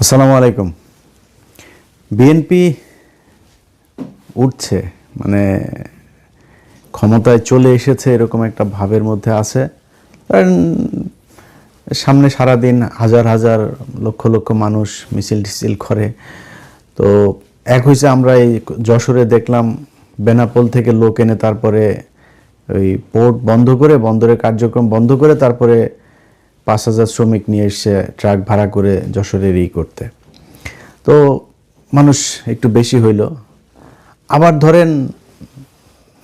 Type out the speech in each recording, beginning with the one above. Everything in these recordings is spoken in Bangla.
আসসালামু আলাইকুম। বিএনপি উঠছে, মানে ক্ষমতায় চলে এসেছে এরকম একটা ভাবের মধ্যে আছে। কারণ সামনে সারাদিন হাজার হাজার লক্ষ লক্ষ মানুষ মিছিল টিছিল করে। তো এক হয়েছে, আমরা এই যশোরে দেখলাম বেনাপোল থেকে লোক এনে তারপরে ওই পোর্ট বন্ধ করে, বন্দরের কার্যক্রম বন্ধ করে তারপরে 5,000 শ্রমিক নিয়ে এসছে ট্রাক ভাড়া করে যশোরের করতে। তো মানুষ একটু বেশি হইল। আবার ধরেন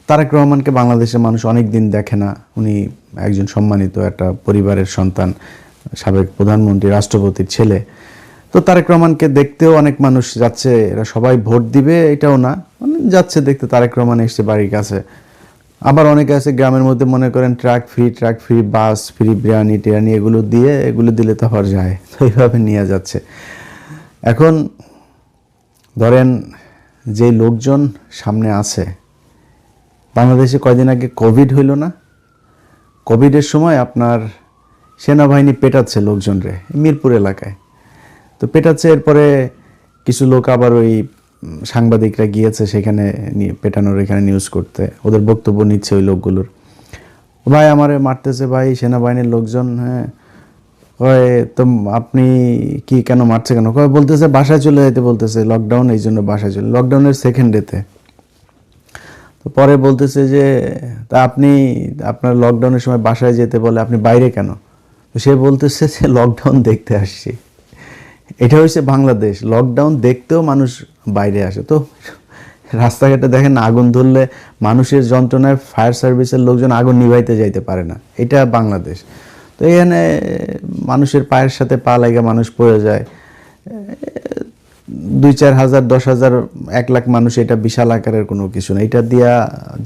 তারেক রহমানকে বাংলাদেশের মানুষ অনেক দিন দেখে না। উনি একজন সম্মানিত একটা পরিবারের সন্তান, সাবেক প্রধানমন্ত্রী, রাষ্ট্রপতির ছেলে। তো তারেক রহমানকে দেখতেও অনেক মানুষ যাচ্ছে, এরা সবাই ভোট দিবে এটাও না, মানে যাচ্ছে দেখতে তারেক রহমান এসছে বাড়ির কাছে। আবার অনেকে আছে গ্রামের মধ্যে মনে করেন ট্রাক ফ্রি বাস ফ্রি, বিরিয়ানি টিরানি এগুলো দিলে তো আবার যায়, তো এইভাবে নিয়ে যাচ্ছে। এখন ধরেন যে লোকজন সামনে আছে, বাংলাদেশে কয়দিন আগে কোভিড হইল না? কোভিডের সময় আপনার সেনাবাহিনী পেটাচ্ছে লোকজনরে মিরপুর এলাকায়। তো পেটাচ্ছে, এরপরে কিছু লোক আবার ওই সাংবাদিকরা গিয়েছে সেখানে পেটানোর এখানে নিউজ করতে, ওদের বক্তব্য নিচ্ছে ওই লোকগুলোর। ভাই আমারে মারতেছে ভাই সেনাবাহিনীর লোকজন। হ্যাঁ, কয় তো আপনি কি কেন মারছে কেন? কয় বলতেছে বাসায় চলে যেতে বলতেছে, লকডাউন, এই জন্য বাসায় চলে, লকডাউনের সেকেন্ড ডেতে। তো পরে বলতেছে যে তা আপনার লকডাউনের সময় বাসায় যেতে বলে, আপনি বাইরে কেন? তো সে বলতেছে যে লকডাউন দেখতে আসছি। এটা হচ্ছে বাংলাদেশ, লকডাউন দেখতেও মানুষ বাইরে আসে। তো রাস্তাঘাটে দেখেন আগুন ধরলে মানুষের যন্ত্রণায় ফায়ার সার্ভিসের লোকজন আগুন নিভাইতে যাইতে পারে না, এটা বাংলাদেশ। তো এখানে মানুষের পায়ের সাথে পা লাগা মানুষ পড়ে যায়। 2-4 হাজার 10,000 1 লাখ মানুষ, এটা বিশাল আকারের কোনো কিছু না, এটা দিয়া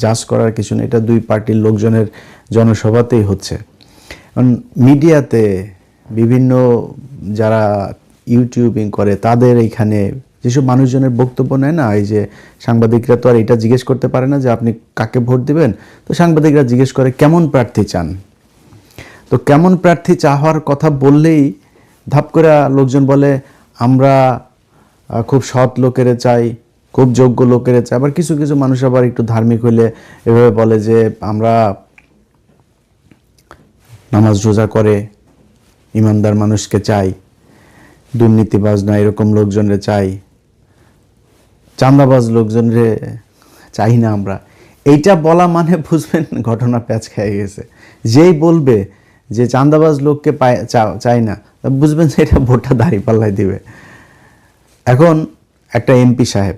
জাজ করার কিছু না। এটা দুই পার্টির লোকজনের জনসভাতেই হচ্ছে। কারণ মিডিয়াতে বিভিন্ন যারা ইউটিউবিং করে তাদের এইখানে যেসব মানুষজনের বক্তব্য নেয় না, এই যে সাংবাদিকরা তো আর এটা জিজ্ঞেস করতে পারে না যে আপনি কাকে ভোট দিবেন। তো সাংবাদিকরা জিজ্ঞেস করে কেমন প্রার্থী চান। তো কেমন প্রার্থী চাওয়ার কথা বললেই ধাপ করে লোকজন বলে আমরা খুব সৎ লোকেরে চাই, খুব যোগ্য লোকেরে চাই। আবার কিছু কিছু মানুষ আবার একটু ধার্মিক হইলে এভাবে বলে যে আমরা নামাজ রোজা করে ইমানদার মানুষকে চাই, দুর্নীতিবাজ না এরকম লোকজনরে চাই, চাঁদাবাজ লোকজনরে চাই না আমরা। এইটা বলা মানে বুঝবেন ঘটনা প্যাঁচ খেয়ে গেছে। যেই বলবে যে চাঁদাবাজ লোককে চাই না, বুঝবেন যে এটা ভোটটা দাঁড়িপাল্লায় দিবে। এখন একটা এমপি সাহেব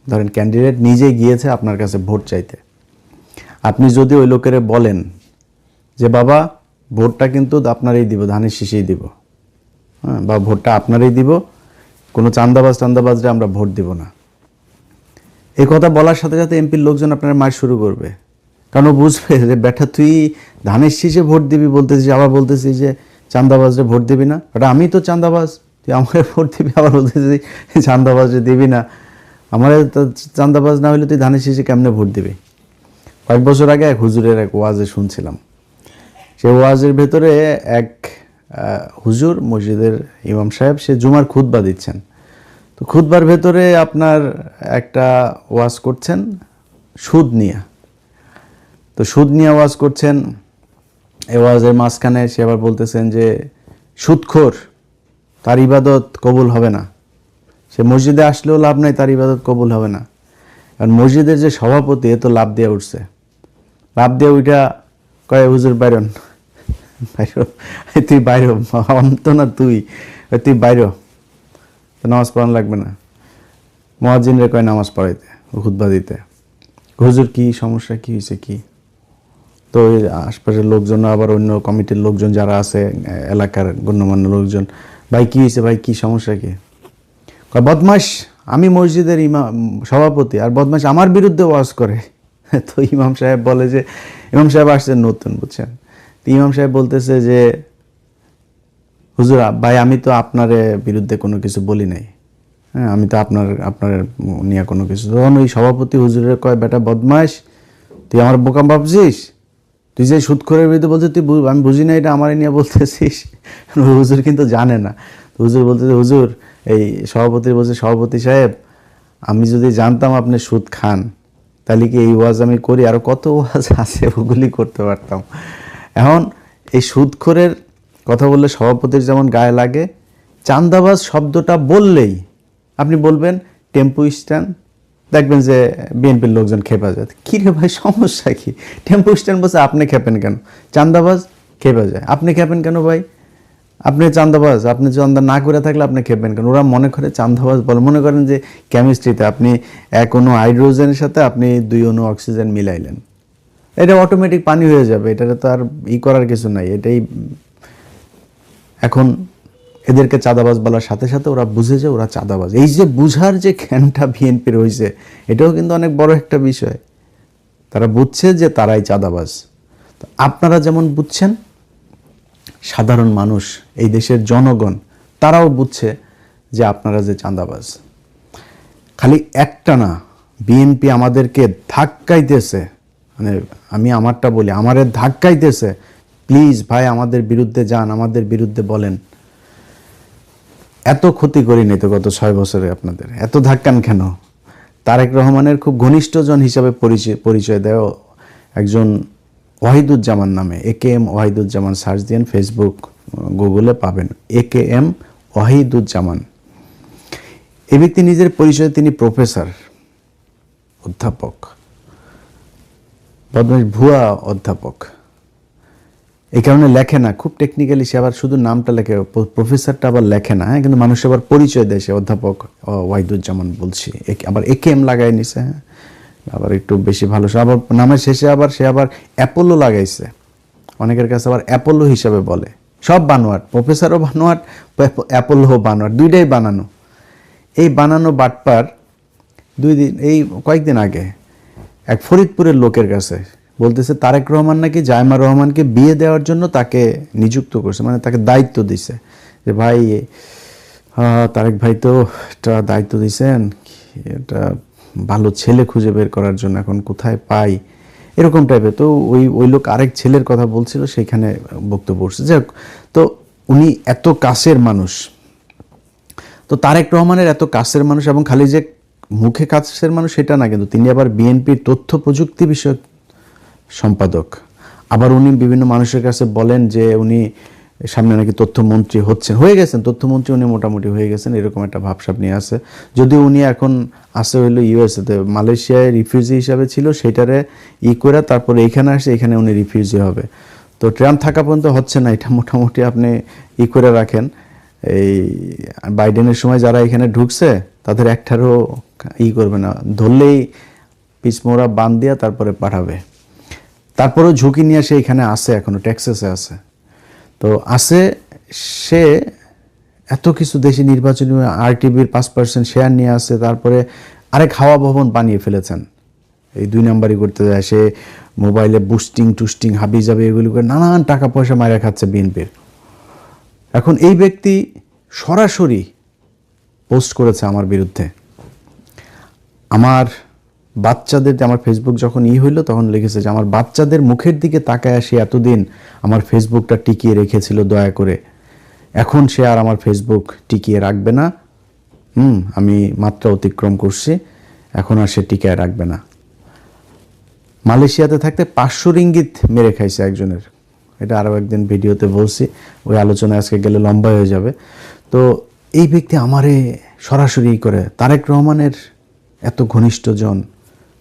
ধরেন ক্যান্ডিডেট নিজে গিয়েছে আপনার কাছে ভোট চাইতে, আপনি যদি ওই লোকেরে বলেন যে বাবা ভোটটা কিন্তু আপনারই দিব, ধানের শীষেই দিব, হ্যাঁ, বা ভোটটা আপনারই দিব, কোনো চাঁদাবাজরে আমরা ভোট দিব না, এই কথা বলার সাথে সাথে এমপির লোকজন আপনার মার শুরু করবে। কারণ ও বুঝবে যে বেটা তুই ধানের শীষে ভোট দিবি বলতেছিস, আবার বলতেছিস যে চাঁদাবাজরে ভোট দিবি না। ওটা আমি তো চাঁদাবাজ, তুই আমাকে ভোট দিবি, আবার বলতেছিস চাঁদাবাজরে দিবি না। আমার চাঁদাবাজ না হলে তুই ধানের শীষে কেমনে ভোট দিবি? কয়েক বছর আগে এক হুজুরের এক ওয়াজে শুনছিলাম। সে ওয়াজের ভেতরে এক হুজুর, মসজিদের ইমাম সাহেব, সে জুমার খুতবা দিচ্ছেন। তো খুতবার ভেতরে আপনার একটা ওয়াজ করছেন সুদ নিয়ে। তো সুদ নিয়ে ওয়াজ করছেন, এই ওয়াজের মাঝখানে সে আবার বলতেছেন যে সুদখোর, তার ইবাদত কবুল হবে না, সে মসজিদে আসলেও লাভ নাই, তার ইবাদত কবুল হবে না। কারণ মসজিদের যে সভাপতি এ তো লাভ দিয়ে উঠছে, লাভ দিয়ে ওইটা কয় হুজুর বাইরন, তুই বাইর, অন্ত না তুই বাইর, নামাজ পড়ানো লাগবে না। মুয়াজ্জিনরে কয় নামাজ পড়াইতে, খুতবা দিতে। হুজুর কি সমস্যা, কি হয়েছে কি? তো ওই আশপাশের লোকজন, আবার অন্য কমিটির লোকজন যারা আছে, এলাকার গণ্যমান্য লোকজন, ভাই কি হয়েছে, ভাই কি সমস্যা কি? কয় বদমাস, আমি মসজিদের সভাপতি আর বদমাস আমার বিরুদ্ধে ওয়াজ করে। তো ইমাম সাহেব বলে যে, ইমাম সাহেব আসছেন নতুন, বুঝছেন? তো ইমাম সাহেব বলতেছে যে হুজুর ভাই আমি তো আপনার বিরুদ্ধে কোনো কিছু বলি নাই, হ্যাঁ, আমি তো আপনার নিয়ে কোনো কিছু। তখন ওই সভাপতি হুজুরের কয় বেটা বদমাস, তুই আমার বোকা ভাবছিস? তুই যে সুদখোরের বিরুদ্ধে বলছিস, আমি বুঝি না এটা আমার নিয়ে বলতেছিস। হুজুর কিন্তু জানে না। হুজুর বলতেছে, হুজুর এই সভাপতি বলছে, সভাপতি সাহেব আমি যদি জানতাম আপনি সুদ খান তাহলে কি এই ওয়াজ আমি করি, আরও কত ওয়াজ আছে ওগুলি করতে পারতাম। এখন এই সুদখোরের কথা বললে সভাপতির যেমন গায়ে লাগে, চাঁদাবাজ শব্দটা বললেই আপনি বলবেন টেম্পু স্ট্যান্ড, দেখবেন যে বিএনপির লোকজন খেপে যায়। কী রে ভাই সমস্যা কি? টেম্পু স্ট্যান্ড বলছে আপনি খেপেন কেন? চাঁদাবাজ খেপে যায়, আপনি খেপেন কেন ভাই? আপনি চাঁদাবাজ, আপনি চাঁদা না করে থাকলে আপনি খেপবেন কেন? ওরা মনে করে চাঁদাবাজ বলে। মনে করেন যে কেমিস্ট্রিতে আপনি এক অণু হাইড্রোজেনের সাথে আপনি 2 অণু অক্সিজেন মিলাইলেন, এটা অটোমেটিক পানি হয়ে যাবে, এটাতে তো আর করার কিছু নাই। এটাই এখন এদেরকে চাঁদাবাজ বলার সাথে সাথে ওরা বুঝে যে ওরা চাঁদাবাজ। এই যে বুঝার যে জ্ঞানটা বিএনপির হয়েছে, এটাও কিন্তু অনেক বড় একটা বিষয়। তারা বুঝছে যে তারাই চাঁদাবাজ। তো আপনারা যেমন বুঝছেন, সাধারণ মানুষ, এই দেশের জনগণ, তারাও বুঝছে যে আপনারা যে চাঁদাবাজ। খালি একটা না, বিএনপি আমাদেরকে ধাক্কাইতেছে, মানে আমি আমারটা বলি, আমারে ধাক্কাইতেছে, প্লিজ ভাই আমাদের বিরুদ্ধে যান, আমাদের বিরুদ্ধে বলেন। এত ক্ষতি করিনি তো গত 6 বছরে, আপনাদের এত ধাক্কান কেন? তারেক রহমানের খুব ঘনিষ্ঠজন হিসাবে পরিচয় দেয় একজন ওয়াহিদুজ্জামান নামে, AKM ওয়াহিদুজ্জামান, সার্চ দিন ফেসবুক গুগলে পাবেন, AKM ওয়াহিদুজ্জামান। এই ব্যক্তি নিজের পরিচয় তিনি প্রফেসর, অধ্যাপক, বদমাইশ ভুয়া অধ্যাপক। এই কারণে লেখে না, খুব টেকনিক্যালি সে আবার শুধু নামটা লেখে, প্রফেসরটা আবার লেখে না। হ্যাঁ, কিন্তু মানুষ আবার পরিচয় দেয় সে অধ্যাপক ওয়াহিদুজ্জামান বলছি, আবার AKM লাগাই নিছে। হ্যাঁ, আবার একটু বেশি ভালো, আবার নামের শেষে আবার সে আবার অ্যাপোলো লাগাইছে, অনেকের কাছে আবার অ্যাপোলো হিসাবে বলে। সব বানোয়াট, প্রফেসরও বানোয়াট, অ্যাপোলোও বানোয়াট, দুইটাই বানানো। এই বানানো বাটপার এই কয়েকদিন আগে এক ফরিদপুরের লোকের কাছে বলতেছে তারেক রহমান নাকি জায়মা রহমানকে বিয়ে দেওয়ার জন্য তাকে নিযুক্ত করছে, মানে তাকে দায়িত্ব দিছে যে ভাই তারেক ভাই তো একটা দায়িত্ব দিছেন, এটা ভালো ছেলে খুঁজে বের করার জন্য, এখন কোথায় পাই, এরকম টাইপের। তো ওই লোক আরেক ছেলের কথা বলছিল, সেখানে বক্তব্য করছে। যাক, তো উনি এত কাছের মানুষ, তো তারেক রহমানের এত কাছের মানুষ, এবং খালি যে মুখে কাছের মানুষ সেটা না, কিন্তু তিনি আবার বিএনপির তথ্য প্রযুক্তি বিষয়ক সম্পাদক। আবার উনি বিভিন্ন মানুষের কাছে বলেন যে উনি সামনে নাকি তথ্যমন্ত্রী হয়ে গেছেন, তথ্যমন্ত্রী উনি মোটামুটি হয়ে গেছেন, এরকম একটা ভাবসাব নিয়ে আছে। যদিও উনি এখন আসে হইলো ইউএসএতে, মালয়েশিয়ায় রিফিউজি হিসাবে ছিল, সেটারে করে তারপরে এইখানে আসে, এখানে উনি রিফিউজি হবে। তো ট্রাম্প থাকা পর্যন্ত হচ্ছে না, এটা মোটামুটি আপনি করে রাখেন। এই বাইডেনের সময় যারা এখানে ঢুকছে তাদের একটারও করবে না, ধরলেই পিছমোড়া বান দিয়া তারপরে পাঠাবে। তারপরেও ঝুঁকি নিয়ে সে এখানে আসে, এখনো টেক্সাসে আছে। তো আসে সে এত কিছু, দেশি নির্বাচনী RTVর 5% শেয়ার নিয়ে আসে, তারপরে আরেক হাওয়া ভবন বানিয়ে ফেলেছেন। এই 2 নাম্বারই করতে যায় সে, মোবাইলে বুস্টিং টুস্টিং হাবি যাবে এগুলি করে নানান টাকা পয়সা মারা খাচ্ছে বিএনপির। এখন এই ব্যক্তি সরাসরি পোস্ট করেছে আমার বিরুদ্ধে। আমার বাচ্চাদের, আমার ফেসবুক যখন হইলো তখন লিখেছে যে আমার বাচ্চাদের মুখের দিকে তাকায় সে এতদিন আমার ফেসবুকটা টিকিয়ে রেখেছিল দয়া করে, এখন সে আর আমার ফেসবুক টিকিয়ে রাখবে না। আমি মাত্রা অতিক্রম করছি, এখন আর সে টিকিয়ে রাখবে না। মালয়েশিয়াতে থাকতে 500 রিঙ্গিত মেরে খাইছে একজনের, এটা আরও একদিন ভিডিওতে বলছি, ওই আলোচনায় আজকে গেলে লম্বা হয়ে যাবে। তো এই ব্যক্তি আমারে সরাসরি করে, তারেক রহমানের এত ঘনিষ্ঠজন,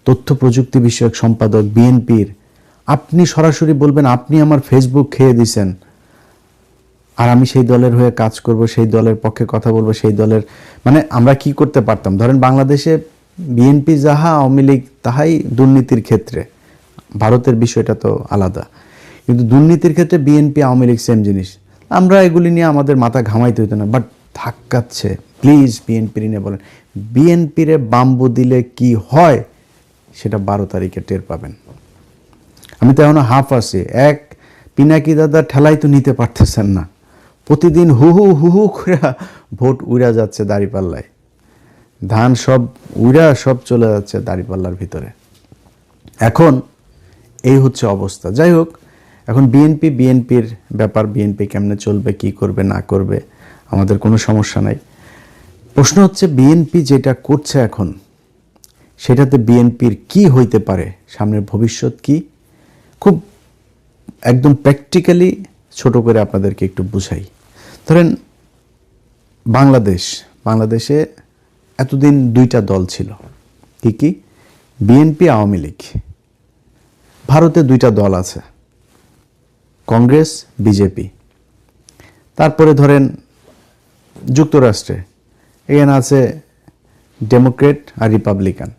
তথ্য প্রযুক্তি বিষয়ক সম্পাদক বিএনপির, আপনি সরাসরি বলবেন আপনি আমার ফেসবুক খেয়ে দিছেন, আর আমি সেই দলের হয়ে কাজ করব, সেই দলের পক্ষে কথা বলবো, সেই দলের, মানে আমরা কি করতে পারতাম? ধরেন বাংলাদেশে বিএনপি যাহা, আওয়ামী লীগ তাহাই দুর্নীতির ক্ষেত্রে, ভারতের বিষয়টা তো আলাদা, কিন্তু দুর্নীতির ক্ষেত্রে বিএনপি আওয়ামী লীগ সেম জিনিস। আমরা এগুলি নিয়ে আমাদের মাথা ঘামাইতে হইতো না, বাট ধাক্কাচ্ছে। প্লিজ বিএনপির নিয়ে বলেন, বিএনপিরে বাম্বু দিলে কি হয় সেটা 12 তারিখে টের পাবেন। আমি তো এখনো হাফ আছি, এক পিনাকি দাদা ঠেলাই তো নিতে পারতেছেন না, প্রতিদিন হু হু করে ভোট উড়া যাচ্ছে দাঁড়িপাল্লায়, ধান সব উড়া সব চলে যাচ্ছে দাঁড়িপাল্লার ভিতরে। এখন এই হচ্ছে অবস্থা। যাই হোক, এখন বিএনপির ব্যাপার, বিএনপি কেমনে চলবে, কি করবে না করবে, আমাদের কোনো সমস্যা নাই। প্রশ্ন হচ্ছে বিএনপি যেটা করছে এখন, সেটাতে বিএনপির কি হইতে পারে, সামনের ভবিষ্যৎ কি, খুব একদম প্র্যাকটিক্যালি ছোট করে আপনাদেরকে একটু বুঝাই। ধরেন বাংলাদেশে এতদিন দুইটা দল ছিল, কি কি? বিএনপি, আওয়ামী লীগ। ভারতে দুইটা দল আছে, কংগ্রেস, বিজেপি। তারপরে ধরেন যুক্তরাষ্ট্রে এখানে আছে ডেমোক্রেট আর রিপাবলিকান।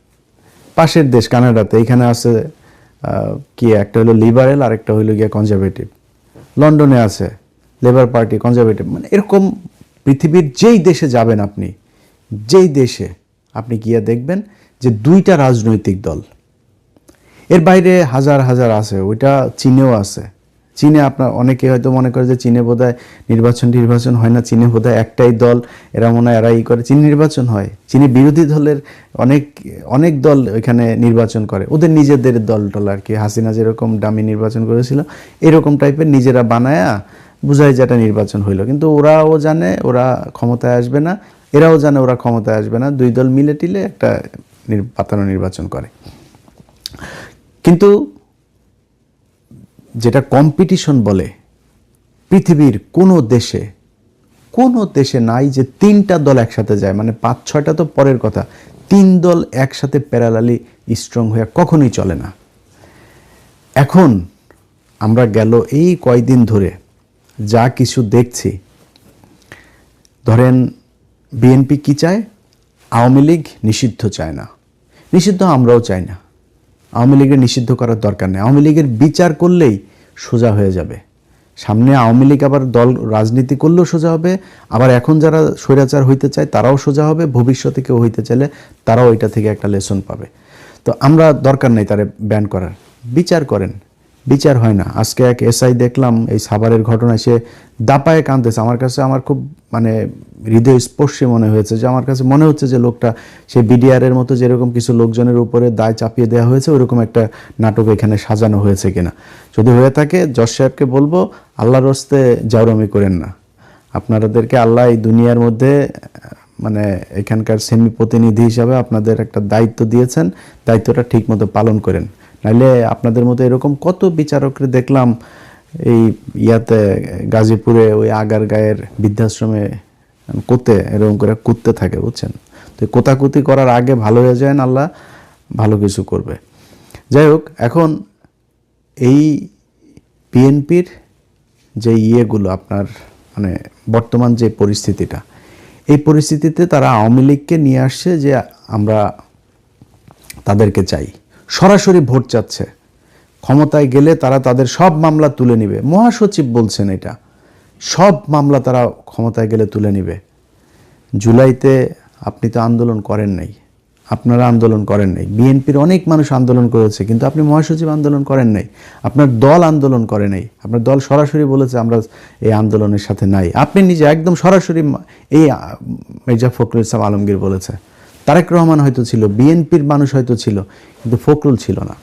পাশের দেশ কানাডাতে এখানে আছে কি, একটা হলো লিবারেল আর একটা হইলো গিয়া কনজারভেটিভ। লন্ডনে আছে লেবার পার্টি, কনজারভেটিভ। মানে এরকম পৃথিবীর যেই দেশে যাবেন আপনি, যেই দেশে আপনি গিয়া দেখবেন যে দুইটা রাজনৈতিক দল। এর বাইরে হাজার হাজার আছে, ওইটা চীনেও আছে। চীনে আপনার অনেকে হয়তো মনে করে যে চীনে বোধহয় নির্বাচন হয় না, চীনে বোধহয় একটাই দল, এরা মনে হয় এরাই করে। চীনে নির্বাচন হয়, চীনে বিরোধী দলের অনেক দল ওইখানে নির্বাচন করে, ওদের নিজেদের দল আর কি। হাসিনা যেরকম ডামি নির্বাচন করেছিল, এরকম টাইপের নিজেরা বানায়া বুঝায় যেটা নির্বাচন হইলো। কিন্তু ওরাও জানে ওরা ক্ষমতায় আসবে না, এরাও জানে ওরা ক্ষমতায় আসবে না, দুই দল মিলে টিলে একটা পাতানো নির্বাচন করে। কিন্তু যেটা কম্পিটিশন বলে, পৃথিবীর কোনো দেশে নাই যে তিনটা দল একসাথে যায়। মানে 5-6টা তো পরের কথা, 3 দল একসাথে প্যারালালি স্ট্রং হয়ে কখনোই চলে না। এখন আমরা গেল এই কয়দিন ধরে যা কিছু দেখছি, ধরেন বিএনপি কি চায়? আওয়ামী লীগ নিষিদ্ধ চায় না। নিষিদ্ধ আমরাও চাই না, আওয়ামী লীগের নিষিদ্ধ করার দরকার নেই। আওয়ামী লীগের বিচার করলেই সোজা হয়ে যাবে। সামনে আওয়ামী লীগ আবার দল রাজনীতি করলেও সোজা হবে, আবার এখন যারা স্বৈরাচার হইতে চায় তারাও সোজা হবে, ভবিষ্যতে কেউ হইতে চাইলে তারাও এটা থেকে একটা লেসন পাবে। তো আমরা দরকার নেই তারে ব্যান করার, বিচার করেন। বিচার হয় না। আজকে এক এসআই দেখলাম এই সাভারের ঘটনায়, সে দাপায়ে কাঁদতেছে। আমার খুব মানে হৃদয়স্পর্শী মনে হয়েছে, যে আমার কাছে মনে হচ্ছে যে লোকটা সে বিডিআরের মতো যেরকম কিছু লোকজনের উপরে দায় চাপিয়ে দেওয়া হয়েছে, ওইরকম একটা নাটক এখানে সাজানো হয়েছে কিনা। যদি হয়ে থাকে জজ সাহেবকে বলবো, আল্লাহর হস্তে জাউরামি করেন না। আপনাদেরকে আল্লাহ এই দুনিয়ার মধ্যে মানে এখানকার সেমি প্রতিনিধি হিসাবে আপনাদের একটা দায়িত্ব দিয়েছেন, দায়িত্বটা ঠিক মতো পালন করেন। নাইলে আপনাদের মতো এরকম কত বিচারকরে দেখলাম এই গাজীপুরে ওই আগারগাঁয়ের বৃদ্ধাশ্রমে এরকম করে কুত্তে থাকে, বুঝছেন? তো কোতাকুতি করার আগে ভালো হয়ে যায়, আল্লাহ ভালো কিছু করবে। যাই হোক, এখন এই বিএনপির যে ইয়েগুলো আপনার মানে বর্তমান যে পরিস্থিতিটা, এই পরিস্থিতিতে তারা আওয়ামী লীগকে নিয়ে আসছে যে আমরা তাদেরকে চাই, সরাসরি ভোট চাচ্ছে। ক্ষমতায় গেলে তারা তাদের সব মামলা তুলে নিবে। মহাসচিব বলছেন এটা, সব মামলা তারা ক্ষমতায় গেলে তুলে নিবে। জুলাইতে আপনি তো আন্দোলন করেন নাই, আপনারা আন্দোলন করেন নাই, বিএনপির অনেক মানুষ আন্দোলন করেছে, কিন্তু আপনি মহাসচিব আন্দোলন করেন নাই, আপনার দল আন্দোলন করে নাই। আপনার দল সরাসরি বলেছে আমরা এই আন্দোলনের সাথে নাই। আপনি নিজে একদম সরাসরি এই মির্জা ফখরুল ইসলাম আলমগীর বলেছে। তারেক রহমান হয়তো ছিল, বিএনপির মানুষ হয়তো ছিল, কিন্তু ফখরুল ছিল না।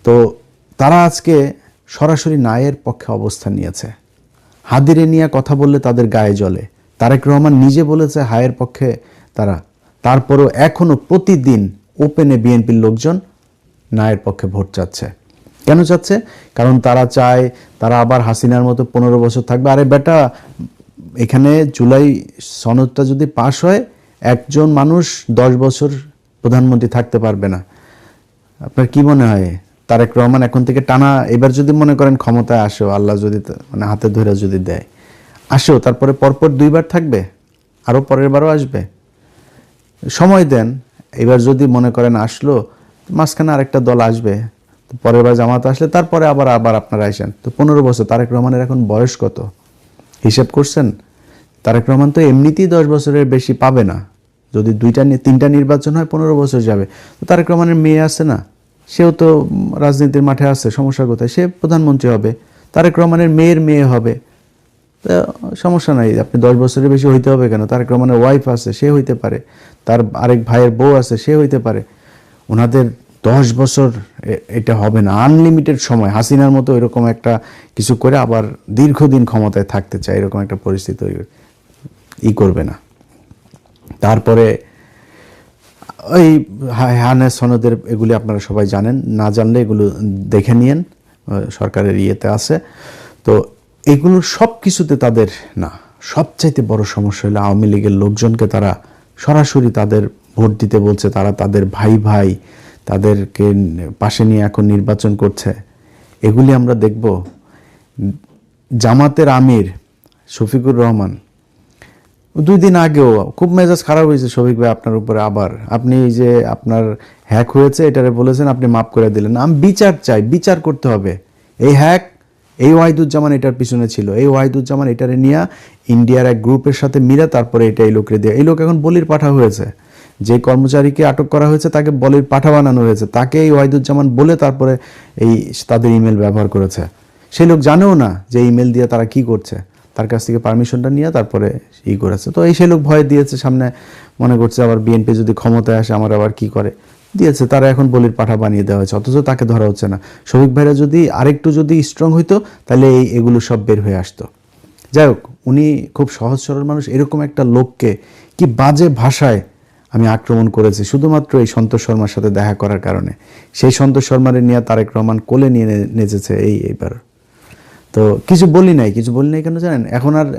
তো তারা আজকে সরাসরি নায়ের পক্ষে অবস্থান নিয়েছে। হাদিরে নিয়ে কথা বললে তাদের গায়ে জ্বলে। তারেক রহমান নিজে বলেছে হায়ের পক্ষে তারা, তারপরও এখনো প্রতিদিন ওপেনে বিএনপির লোকজন নায়ের পক্ষে ভোট চাচ্ছে। কেন চাচ্ছে? কারণ তারা চায় তারা আবার হাসিনার মতো 15 বছর থাকবে। আরে বেটা, এখানে জুলাই সনদটা যদি পাশ হয়, একজন মানুষ 10 বছর প্রধানমন্ত্রী থাকতে পারবে না। আপনার কি মনে হয় তারেক রহমান এখন থেকে টানা, এবার যদি মনে করেন ক্ষমতায় আসো, আল্লাহ যদি মানে হাতে ধরে যদি দেয়, আসো, তারপরে পরপর 2 বার থাকবে, আরও পরের বারও আসবে? সময় দেন। এবার যদি মনে করেন আসলো, মাঝখানে আরেকটা দল আসবে, পরের বার জামাত আসলে তারপরে আবার আপনারা আসেন। তো 15 বছর। তারেক রহমানের এখন বয়স কত হিসাব করছেন? তারেক রহমান তো এমনিতেই 10 বছরের বেশি পাবে না। যদি 2-3টা নির্বাচন হয় 15 বছর যাবে। তো তারেক রহমানের মেয়ে আছে না, সেও তো রাজনীতির মাঠে আছে, সমস্যা কোথায়? সে প্রধানমন্ত্রী হবে, তারেক রহমানের মেয়ের মেয়ে হবে, সমস্যা নাই। আপনি 10 বছরের বেশি হইতে হবে কেন? তারেক রহমানের ওয়াইফ আছে, সে হইতে পারে, তার আরেক ভাইয়ের বউ আছে, সে হইতে পারে। ওনাদের 10 বছর এটা হবে না, আনলিমিটেড সময়। হাসিনার মতো এরকম একটা কিছু করে আবার দীর্ঘদিন ক্ষমতায় থাকতে চায়, এরকম একটা পরিস্থিতি তৈরি। করবে না। তারপরে ওই হানে সনদের এগুলি আপনারা সবাই জানেন, না জানলে এগুলো দেখে নিয়েন, সরকারের ইয়েতে আছে। তো এগুলো সব কিছুতে তাদের না, সবচাইতে বড় সমস্যা হলো আওয়ামী লীগের লোকজনকে তারা সরাসরি তাদের ভোট দিতে বলছে, তারা তাদের ভাই ভাই তাদেরকে পাশে নিয়ে এখন নির্বাচন করছে। এগুলি আমরা দেখব। জামাতের আমির শফিকুর রহমান 2 দিন আগেও খুব মেজাজ খারাপ হয়েছে শফিক ভাই আপনার উপরে, আবার আপনি যে আপনার হ্যাক হয়েছে এটারে বলেছেন আপনি মাফ করে দিলেন। আমি বিচার চাই, বিচার করতে হবে। এই হ্যাক, এই ওয়াহিদুজ্জামান এটার পিছনে ছিল, এই ওয়াহিদুজ্জামান এটারে নিয়ে ইন্ডিয়ার এক গ্রুপের সাথে মিলে তারপরে এটা এই লোকরে দিয়ে, এই লোক এখন বলির পাঠা হয়েছে। যে কর্মচারীকে আটক করা হয়েছে তাকে বলির পাঠা বানানো হয়েছে, তাকে এই ওয়াহিদুজ্জামান বলে তারপরে এই তাদের ইমেল ব্যবহার করেছে। সেই লোক জানেও না যে ইমেল দিয়ে তারা কি করছে, তার কাছ থেকে পারমিশনটা নিয়ে তারপরে করেছে। তো এই সেই লোক ভয় দিয়েছে, সামনে মনে করছে আবার বিএনপি যদি ক্ষমতায় আসে আমার আবার কি করে দিয়েছে, তারা এখন বলির পাঠা বানিয়ে দেওয়া হয়েছে, অথচ তাকে ধরা হচ্ছে না। শফিক ভাইরা যদি আরেকটু যদি স্ট্রং হইতো তাহলে এগুলো সব বের হয়ে আসতো। যাই হোক, উনি খুব সহজ সরল মানুষ, এরকম একটা লোককে কি বাজে ভাষায় আমি আক্রমণ করেছি শুধুমাত্র এই সন্তোষ শর্মার সাথে দেখা করার কারণে। সেই সন্তোষ শর্মারে নিয়ে তারেক রহমান কোলে নিয়ে নেচেছে এইবার। তো কিছু বলি নাই কেন জানেন?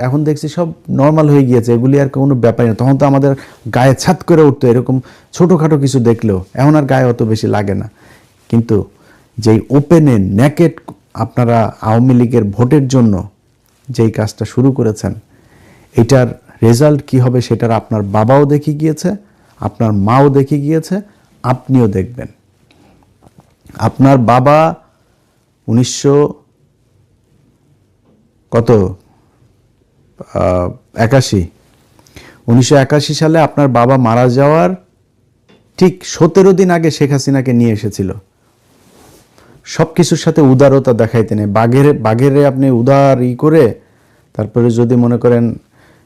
এখন দেখছি সব নর্মাল হয়ে গিয়েছে, এগুলি আর কোনো ব্যাপারই না। তখন তো আমাদের গায়ে ছাত করে উঠতো এরকম ছোটোখাটো কিছু দেখলেও, এখন আর গায়ে অত বেশি লাগে না। কিন্তু যেই ওপেনে নেকেড আপনারা আওয়ামী লীগের ভোটের জন্য যেই কাজটা শুরু করেছেন, এটার রেজাল্ট কি হবে সেটার আপনার বাবাও দেখে গিয়েছে, আপনার মাও দেখে গিয়েছে, আপনিও দেখবেন। আপনার বাবা 1981 সালে আপনার বাবা মারা যাওয়ার ঠিক 17 দিন আগে শেখ হাসিনাকে নিয়ে এসেছিল। সব কিছুর সাথে উদারতা দেখাইতে নেই, বাঘেরে আপনি উদার করে তারপরে যদি মনে করেন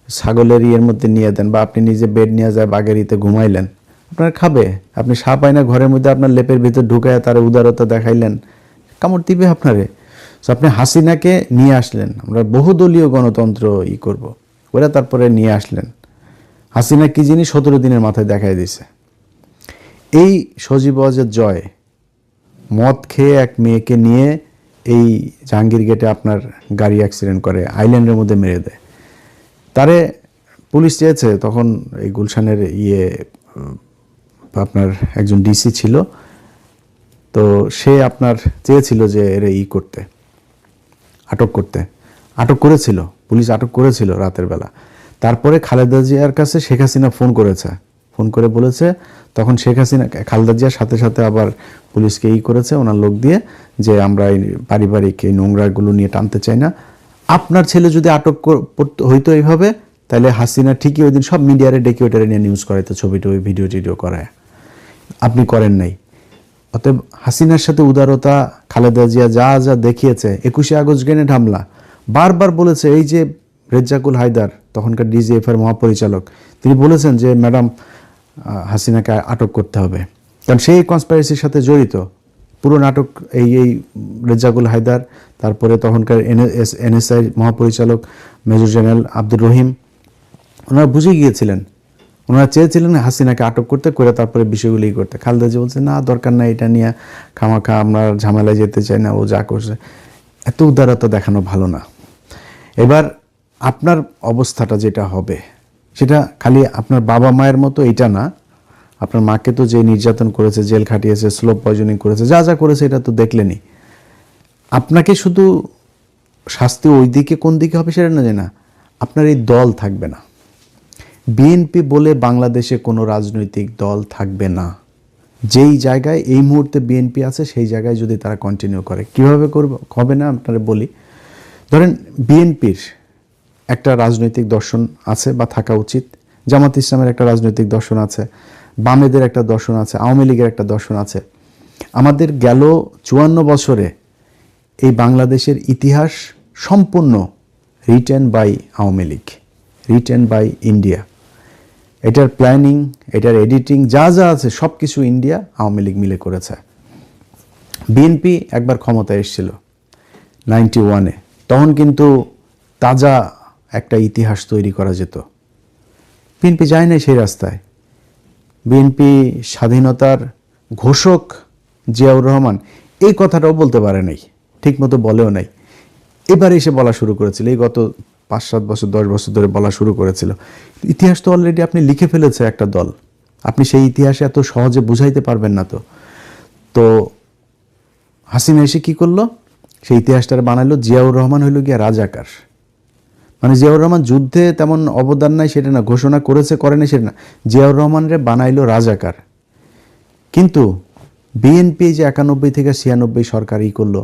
ছাগলের ইয়ের মধ্যে নিয়ে দেন, বা আপনি নিজে বেড নিয়ে যায় বাঘের ইতে ঘুমাইলেন, আপনার খাবে। আপনি সাপ আয়না ঘরের মধ্যে আপনার লেপের ভিতর ঢুকায় তার উদারতা দেখাইলেন, কামড় দিবে আপনারে। আপনি হাসিনাকে নিয়ে আসলেন, আমরা বহুদলীয় গণতন্ত্র করব, ওরা তারপরে নিয়ে আসলেন। হাসিনা কি জিনিস 17 দিনের মাথায় দেখাই দিছে। এই সজীব ওয়াজেদ জয় মদ খেয়ে এক মেয়েকে নিয়ে এই জাহাঙ্গীর গেটে আপনার গাড়ি অ্যাক্সিডেন্ট করে, আইল্যান্ডের মধ্যে মেরে দেয়। তারে পুলিশ চেয়েছে, তখন এই গুলশানের আপনার একজন ডিসি ছিল, তো সে আপনার চেয়েছিল যে এর করতে, আটক করেছিল, পুলিশ আটক করেছিল রাতের বেলা। তারপরে খালেদা জিয়ার কাছে শেখ হাসিনা ফোন করে বলেছে, তখন শেখ হাসিনা খালেদা জিয়ার সাথে সাথে আবার পুলিশকে করেছে ওনার লোক দিয়ে, যে আমরা এই পারিবারিক এই নোংরাগুলো নিয়ে টানতে চাই না। আপনার ছেলে যদি আটক হইতো এইভাবে, তাহলে হাসিনা ঠিকই ওই দিন সব মিডিয়ারে ডেকে ওইটারে নিয়ে নিউজ করাইতো, ছবি ভিডিও টিডিও করায়। আপনি করেন নাই। অতএব হাসিনার সাথে উদারতা খালেদা জিয়া যা যা দেখিয়েছে, 21শে আগস্ট গ্রেনেড হামলা বারবার বলেছে। এই যে রেজ্জাকুল হায়দার তখনকার ডিজিএফআর মহাপরিচালক, তিনি বলেছেন যে ম্যাডাম হাসিনাকে আটক করতে হবে, কারণ সেই কনস্পাইরেসির সাথে জড়িত পুরো নাটক। এই রেজ্জাকুল হায়দার, তারপরে তখনকার এনএসআই মহাপরিচালক মেজর জেনারেল আব্দুর রহিম, ওনারা বুঝে গিয়েছিলেন, ওনারা চেয়েছিলেন হাসিনাকে আটক করে তারপরে বিষয়গুলি করতে। খালেদা জিয়া বলছে না, দরকার নাই, এটা নিয়ে খামাখা আমরা ঝামেলায় যেতে চাই না, ও যা করছে। এত উদারতা দেখানো ভালো না। এবার আপনার অবস্থাটা যেটা হবে, সেটা খালি আপনার বাবা মায়ের মতো এটা না, আপনার মাকে তো যে নির্যাতন করেছে, জেল খাটিয়েছে, স্লো পয়জনিং করেছে, যা যা করেছে এটা তো দেখলেনি। আপনাকে শুধু শাস্তি ওই দিকে কোন দিকে হবে সেটা না, জানা আপনার এই দল থাকবে না। বিএনপি বলে বাংলাদেশে কোনো রাজনৈতিক দল থাকবে না। যেই জায়গায় এই মুহূর্তে বিএনপি আছে সেই জায়গায় যদি তারা কন্টিনিউ করে, কিভাবে করবে হবে না আপনারা বলি। ধরেন বিএনপির একটা রাজনৈতিক দর্শন আছে বা থাকা উচিত, জামাত ইসলামের একটা রাজনৈতিক দর্শন আছে, বামেদের একটা দর্শন আছে, আওয়ামী লীগের একটা দর্শন আছে। আমাদের গেল 54 বছরে এই বাংলাদেশের ইতিহাস সম্পূর্ণ written by Awami League, written by India. এটার প্ল্যানিং, এটার এডিটিং যা যা আছে সব কিছু ইন্ডিয়া আওয়ামী লীগ মিলে করেছে। বিএনপি একবার ক্ষমতায় এসেছিল 91-এ, তখন কিন্তু তাজা একটা ইতিহাস তৈরি করা যেত। বিএনপি যায় নাই সেই রাস্তায়। বিএনপি স্বাধীনতার ঘোষক জিয়াউর রহমান এই কথাটাও বলতে পারে নাই, ঠিক মতো বলেও নাই। এবারে এসে বলা শুরু করেছিল, এই গত 5-7 বছর 10 বছর ধরে বলা শুরু করেছিল। ইতিহাস তো অলরেডি আপনি লিখে ফেলেছে একটা দল, আপনি সেই ইতিহাসে এত সহজে বুঝাইতে পারবেন না। তো হাসিনা এসে কি করলো, সেই ইতিহাসটা বানাইলো জিয়াউর রহমান হইল গিয়া রাজাকার। মানে জিয়াউর রহমান যুদ্ধে তেমন অবদান নাই সেটা না, ঘোষণা করেছে করেনি সেটা না, জিয়াউর রহমানরে বানাইলো রাজাকার। কিন্তু বিএনপি যে 91 থেকে 96 সরকার করলো,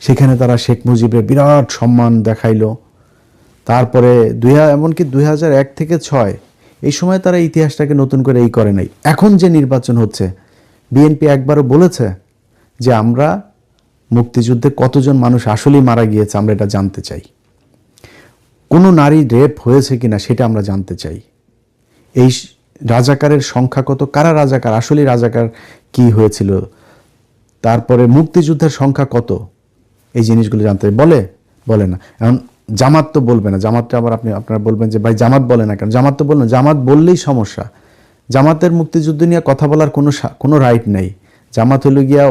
সেখানে তারা শেখ মুজিবের বিরাট সম্মান দেখাইলো। তারপরে এমনকি 2001 থেকে 6 এই সময় তারা ইতিহাসটাকে নতুন করে করে নাই। এখন যে নির্বাচন হচ্ছে, বিএনপি একবারও বলেছে যে আমরা মুক্তিযুদ্ধে কতজন মানুষ আসলেই মারা গিয়েছে আমরা এটা জানতে চাই, কোনো নারী রেপ হয়েছে কিনা সেটা আমরা জানতে চাই, এই রাজাকারের সংখ্যা কত, কারা রাজাকার, আসলেই রাজাকার কি হয়েছিল, তারপরে মুক্তিযুদ্ধের সংখ্যা কত, এই জিনিসগুলো জানতে বলে না। এখন জামাত তো বলবে না, জামাতটা আবার আপনারা বলবেন যে ভাই জামাত বলে না কেন, জামাত তো বলবেন, জামাত বললেই সমস্যা। জামাতের মুক্তিযুদ্ধ নিয়ে কথা বলার কোনো রাইট নেই। জামাত হলো গিয়া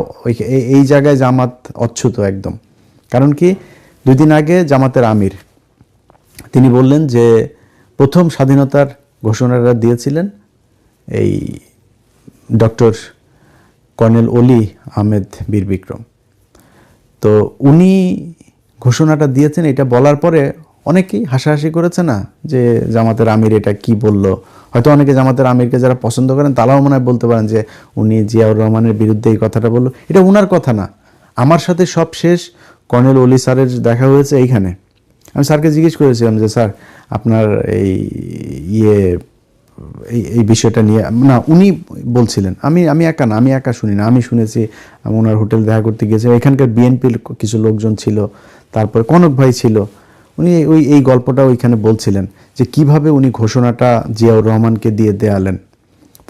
এই জায়গায় জামাত অচ্যুত একদম। কারণ কি, 2 দিন আগে জামাতের আমির তিনি বললেন যে প্রথম স্বাধীনতার ঘোষণাটা দিয়েছিলেন এই ডক্টর কর্নেল অলি আহমেদ বীর বিক্রম। তো উনি ঘোষণাটা দিয়েছেন, এটা বলার পরে অনেকেই হাসাহাসি করেছে না যে জামাতের আমির এটা কি বলল। হয়তো অনেকে জামাতের আমিরকে যারা পছন্দ করেন তারাও মনে হয় বলতে পারেন যে উনি জিয়াউর রহমানের বিরুদ্ধে এই কথাটা বললো, এটা উনার কথা না। আমার সাথে সব শেষ কর্নেল অলি স্যারের দেখা হয়েছে এইখানে। আমি স্যারকে জিজ্ঞেস করেছিলাম যে স্যার আপনার এই বিষয়টা নিয়ে, না উনি বলছিলেন, আমি একা শুনি না, আমি শুনেছি, আমি ওনার হোটেল দেখা করতে গিয়েছিলাম, এখানকার বিএনপির কিছু লোকজন ছিল, তারপরে কনক ভাই ছিল, উনি এই গল্পটা ওইখানে বলছিলেন যে কিভাবে উনি ঘোষণাটা জিয়াউর রহমানকে দিয়ে দেয়ালেন।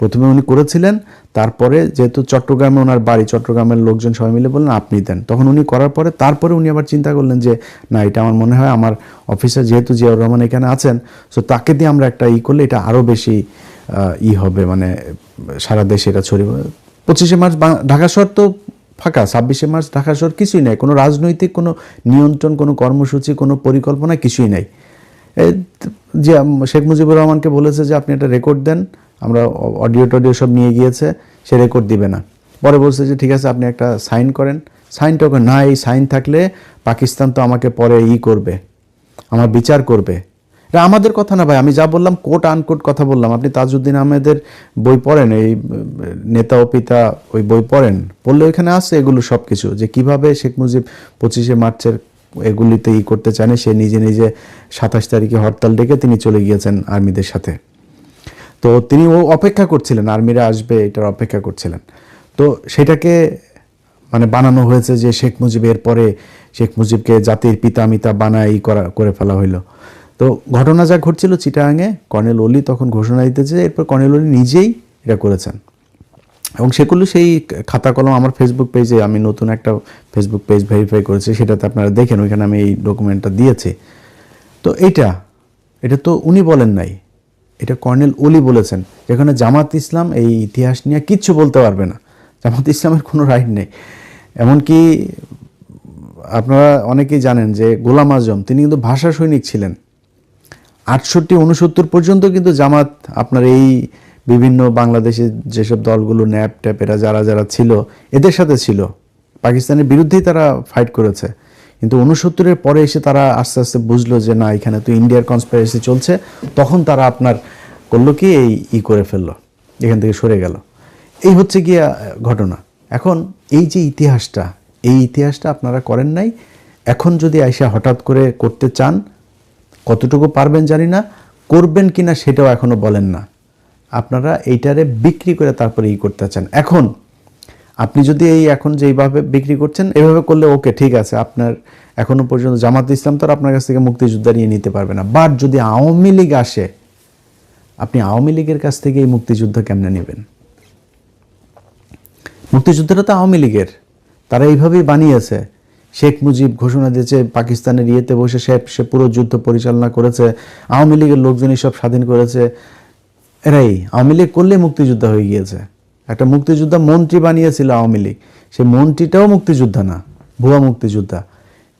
প্রথমে উনি করেছিলেন, তারপরে যেহেতু চট্টগ্রামে ওনার বাড়ি, চট্টগ্রামের লোকজন সবাই মিলে বললেন আপনি দেন, তখন উনি করার পরে তারপরে উনি আবার চিন্তা করলেন যে না, এটা আমার মনে হয় আমার অফিসার যেহেতু জিয়াউর রহমান এখানে আছেন, সো তাকে দিয়ে আমরা একটা করলে এটা আরও বেশি হবে, মানে সারা দেশে এটা ছড়িয়ে। 25শে মার্চ ঢাকা শহর তো ফাঁকা, 26শে মার্চ ঢাকা শহর কিছুই নাই, কোনো রাজনৈতিক কোনো নিয়ন্ত্রণ, কোনো কর্মসূচি, কোনো পরিকল্পনা কিছুই নাই। যে শেখ মুজিবুর রহমানকে বলেছে যে আপনি একটা রেকর্ড দেন, আমরা অডিও সব নিয়ে গিয়েছে, সে রেকর্ড দিবে না। পরে বলছে যে ঠিক আছে আপনি একটা সাইন করেন, সাইনটা না, এই সাইন থাকলে পাকিস্তান তো আমাকে পরে করবে, আমার বিচার করবে। এটা আমাদের কথা না ভাই, আমি যা বললাম কোট আনকোট কথা বললাম। আপনি তাজউদ্দিন আহমেদের বই পড়েন, এই নেতা ও পিতা, ওই বই পড়লে ওইখানে আছে এগুলো সব কিছু, যে কিভাবে শেখ মুজিব 25শে মার্চের এগুলিতে করতে চান, সে নিজে 27 তারিখে হরতাল ডেকে তিনি চলে গিয়েছেন আর্মিদের সাথে। তো তিনি অপেক্ষা করছিলেন, আর্মিরা আসবে এটার অপেক্ষা করছিলেন। তো সেটাকে মানে বানানো হয়েছে যে শেখ মুজিবের পরে শেখ মুজিবকে জাতির পিতা মিতা বানায় করে ফেলা হইলো। তো ঘটনা যা ঘটছিল চিটাগাঙে, কর্নেল অলি তখন ঘোষণা দিতেছে, এরপর কর্নেল অলি নিজেই এটা করেছেন। এবং সেগুলো সেই খাতা কলম আমার ফেসবুক পেজে, আমি নতুন একটা ফেসবুক পেজ ভেরিফাই করেছি, সেটাতে আপনারা দেখেন, ওইখানে আমি এই ডকুমেন্টটা দিয়েছি। তো এটা তো উনি বলেন নাই, এটা কর্নেল অলি বলেছেন, যেখানে জামাত ইসলাম এই ইতিহাস নিয়ে কিচ্ছু বলতে পারবে না, জামাত ইসলামের কোনো রাইট নেই। এমনকি আপনারা অনেকেই জানেন যে গোলাম আজম তিনি কিন্তু ভাষা সৈনিক ছিলেন, 68-69 পর্যন্ত কিন্তু জামাত আপনার এই বিভিন্ন বাংলাদেশে যেসব দলগুলো ন্যাপ ট্যাপ এরা যারা ছিল এদের সাথে ছিল, পাকিস্তানের বিরুদ্ধেই তারা ফাইট করেছে। কিন্তু 69-এর পরে এসে তারা আস্তে আস্তে বুঝলো যে না, এখানে তো ইন্ডিয়ার কনস্পিরেসি চলছে, তখন তারা আপনার করলো কি এই করে ফেললো, এখান থেকে সরে গেল। এই হচ্ছে গিয়া ঘটনা। এখন এই যে ইতিহাসটা আপনারা করেন নাই, এখন যদি আইসা হঠাৎ করে করতে চান, কতটুকু পারবেন জানি না, করবেন কিনা সেটাও এখনো বলেন না। আপনারা এইটারে বিক্রি করে তারপরে করতে চান। এখন আপনি যদি এখন যেইভাবে বিক্রি করছেন, এভাবে করলে ওকে ঠিক আছে, আপনার এখনো পর্যন্ত জামাত ইসলাম তো আপনার কাছ থেকে মুক্তিযোদ্ধা নিয়ে নিতে পারবে না। বাট যদি আওয়ামী লীগ আসে, আপনি আওয়ামী লীগের কাছ থেকে এই মুক্তিযুদ্ধ কেমনে নেবেন? মুক্তিযুদ্ধটা তো আওয়ামী লীগের, তারা এইভাবেই বানিয়েছে। শেখ মুজিব ঘোষণা দিয়েছে, পাকিস্তানের বসে সে পুরো যুদ্ধ পরিচালনা করেছে, আওয়ামী লীগের লোকজনই সব স্বাধীন করেছে। এরাই আওয়ামী লীগ করলে মুক্তিযোদ্ধা হয়ে গিয়েছে। একটা মুক্তিযোদ্ধা মন্ত্রী বানিয়েছিল আওয়ামী লীগ, সেই মন্ত্রীটাও মুক্তিযোদ্ধা না, ভুয়া মুক্তিযোদ্ধা।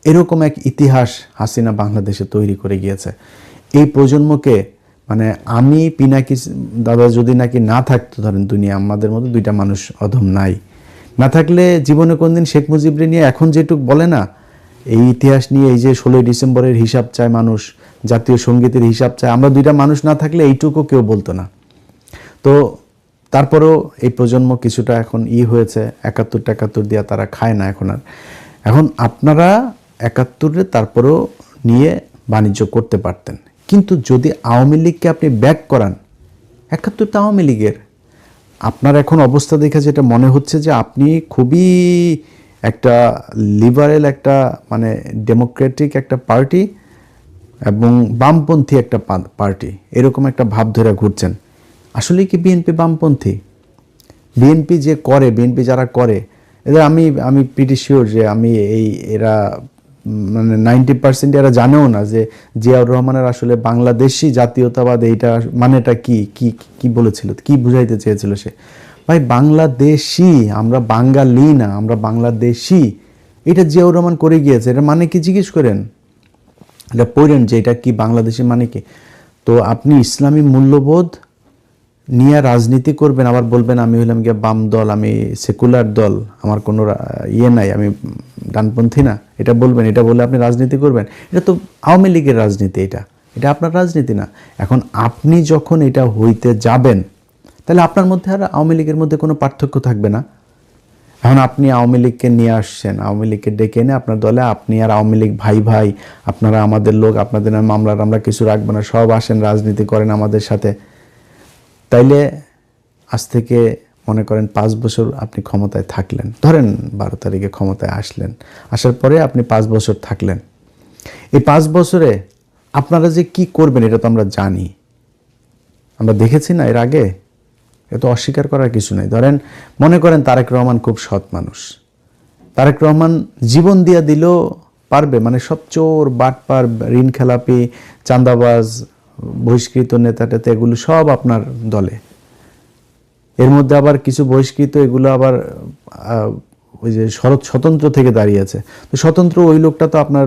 এরকম এক ইতিহাস হাসিনা বাংলাদেশে তৈরি করে গিয়েছে। এই প্রজন্মকে মানে আমি পিনাকি দাদা যদি নাকি না থাকতো, ধরেন দুনিয়া আমাদের মতো দুইটা মানুষ অধম নাই, না থাকলে জীবনে কোনদিন শেখ মুজিবরে নিয়ে এখন যেটুক বলে না, এই ইতিহাস নিয়ে এই যে 16ই ডিসেম্বরের হিসাব চায় মানুষ, জাতীয় সঙ্গীতের হিসাব চায়, আমরা দুইটা মানুষ না থাকলে এইটুকু কেউ বলতো না। তো তারপরেও এই প্রজন্ম কিছুটা এখন হয়েছে, 71 দিয়া তারা খায় না এখন আর। এখন আপনারা 71-এ তারপরেও নিয়ে বাণিজ্য করতে পারতেন, কিন্তু যদি আওয়ামী লীগকে আপনি ব্যাক করান, 71টা আওয়ামী লীগের, আপনার এখন অবস্থা দেখে যেটা মনে হচ্ছে যে আপনি খুবই একটা লিবারেল একটা মানে ডেমোক্রেটিক একটা পার্টি এবং বামপন্থী একটা পার্টি, এরকম একটা ভাব ধরে ঘুরছেন। আসলে কি বিএনপি বামপন্থী? বিএনপি যে করে, বিএনপি যারা করে এদের আমি প্রিটি শিওর যে এরা মানে 90% এরা জানেও না যে জিয়াউর রহমানের আসলে বাংলাদেশি জাতীয়তাবাদ এইটা মানেটা কি কি কি বলেছিল, কি বুঝাইতে চেয়েছিল সে। ভাই বাংলাদেশি, আমরা বাঙালি না, আমরা বাংলাদেশি, এটা জিয়াউর রহমান করে গিয়েছে। এটা মানে কি জিজ্ঞেস করেন, এটা পড়েন যে এটা কি বাংলাদেশি মানে কি। তো আপনি ইসলামী মূল্যবোধ নিয়ে রাজনীতি করবেন, আবার বলবেন আমি হলাম গিয়ে বাম দল, আমি সেকুলার দল, আমার কোনো নাই, আমি ডানপন্থী না, এটা বলবেন, এটা বলে আপনি রাজনীতি করবেন। এটা তো আওয়ামী লীগের রাজনীতি, এটা আপনার রাজনীতি না। এখন আপনি যখন এটা হইতে যাবেন, তাহলে আপনার মধ্যে আর আওয়ামী লীগের মধ্যে কোনো পার্থক্য থাকবে না। এখন আপনি আওয়ামী লীগকে নিয়ে আসছেন, আওয়ামী লীগকে ডেকে এনে আপনার দলে, আপনি আর আওয়ামী লীগ ভাই ভাই, আপনারা আমাদের লোক, আপনাদের মামলার আমরা কিছু রাখবো না, সব আসেন রাজনীতি করেন আমাদের সাথে। তাইলে আজ থেকে মনে করেন 5 বছর আপনি ক্ষমতায় থাকলেন, ধরেন 12 তারিখে ক্ষমতায় আসলেন, আসার পরে আপনি 5 বছর থাকলেন। এই 5 বছরে আপনারা যে কি করবেন এটা তো আমরা জানি, আমরা দেখেছি না এর আগে, এটা অস্বীকার করার কিছু নাই। ধরেন মনে করেন তারেক রহমান খুব সৎ মানুষ, তারেক রহমান জীবন দিয়া দিলেও পারবে, মানে সব চোর বাটপার ঋণ খেলাপি চাঁদাবাজ বহিষ্কৃত নেতাটাতে এগুলো সব আপনার দলে। এর মধ্যে আবার কিছু বহিষ্কৃত এগুলো আবার ওই যে স্বতন্ত্র থেকে দাঁড়িয়েছে, তো স্বতন্ত্র ওই লোকটা তো আপনার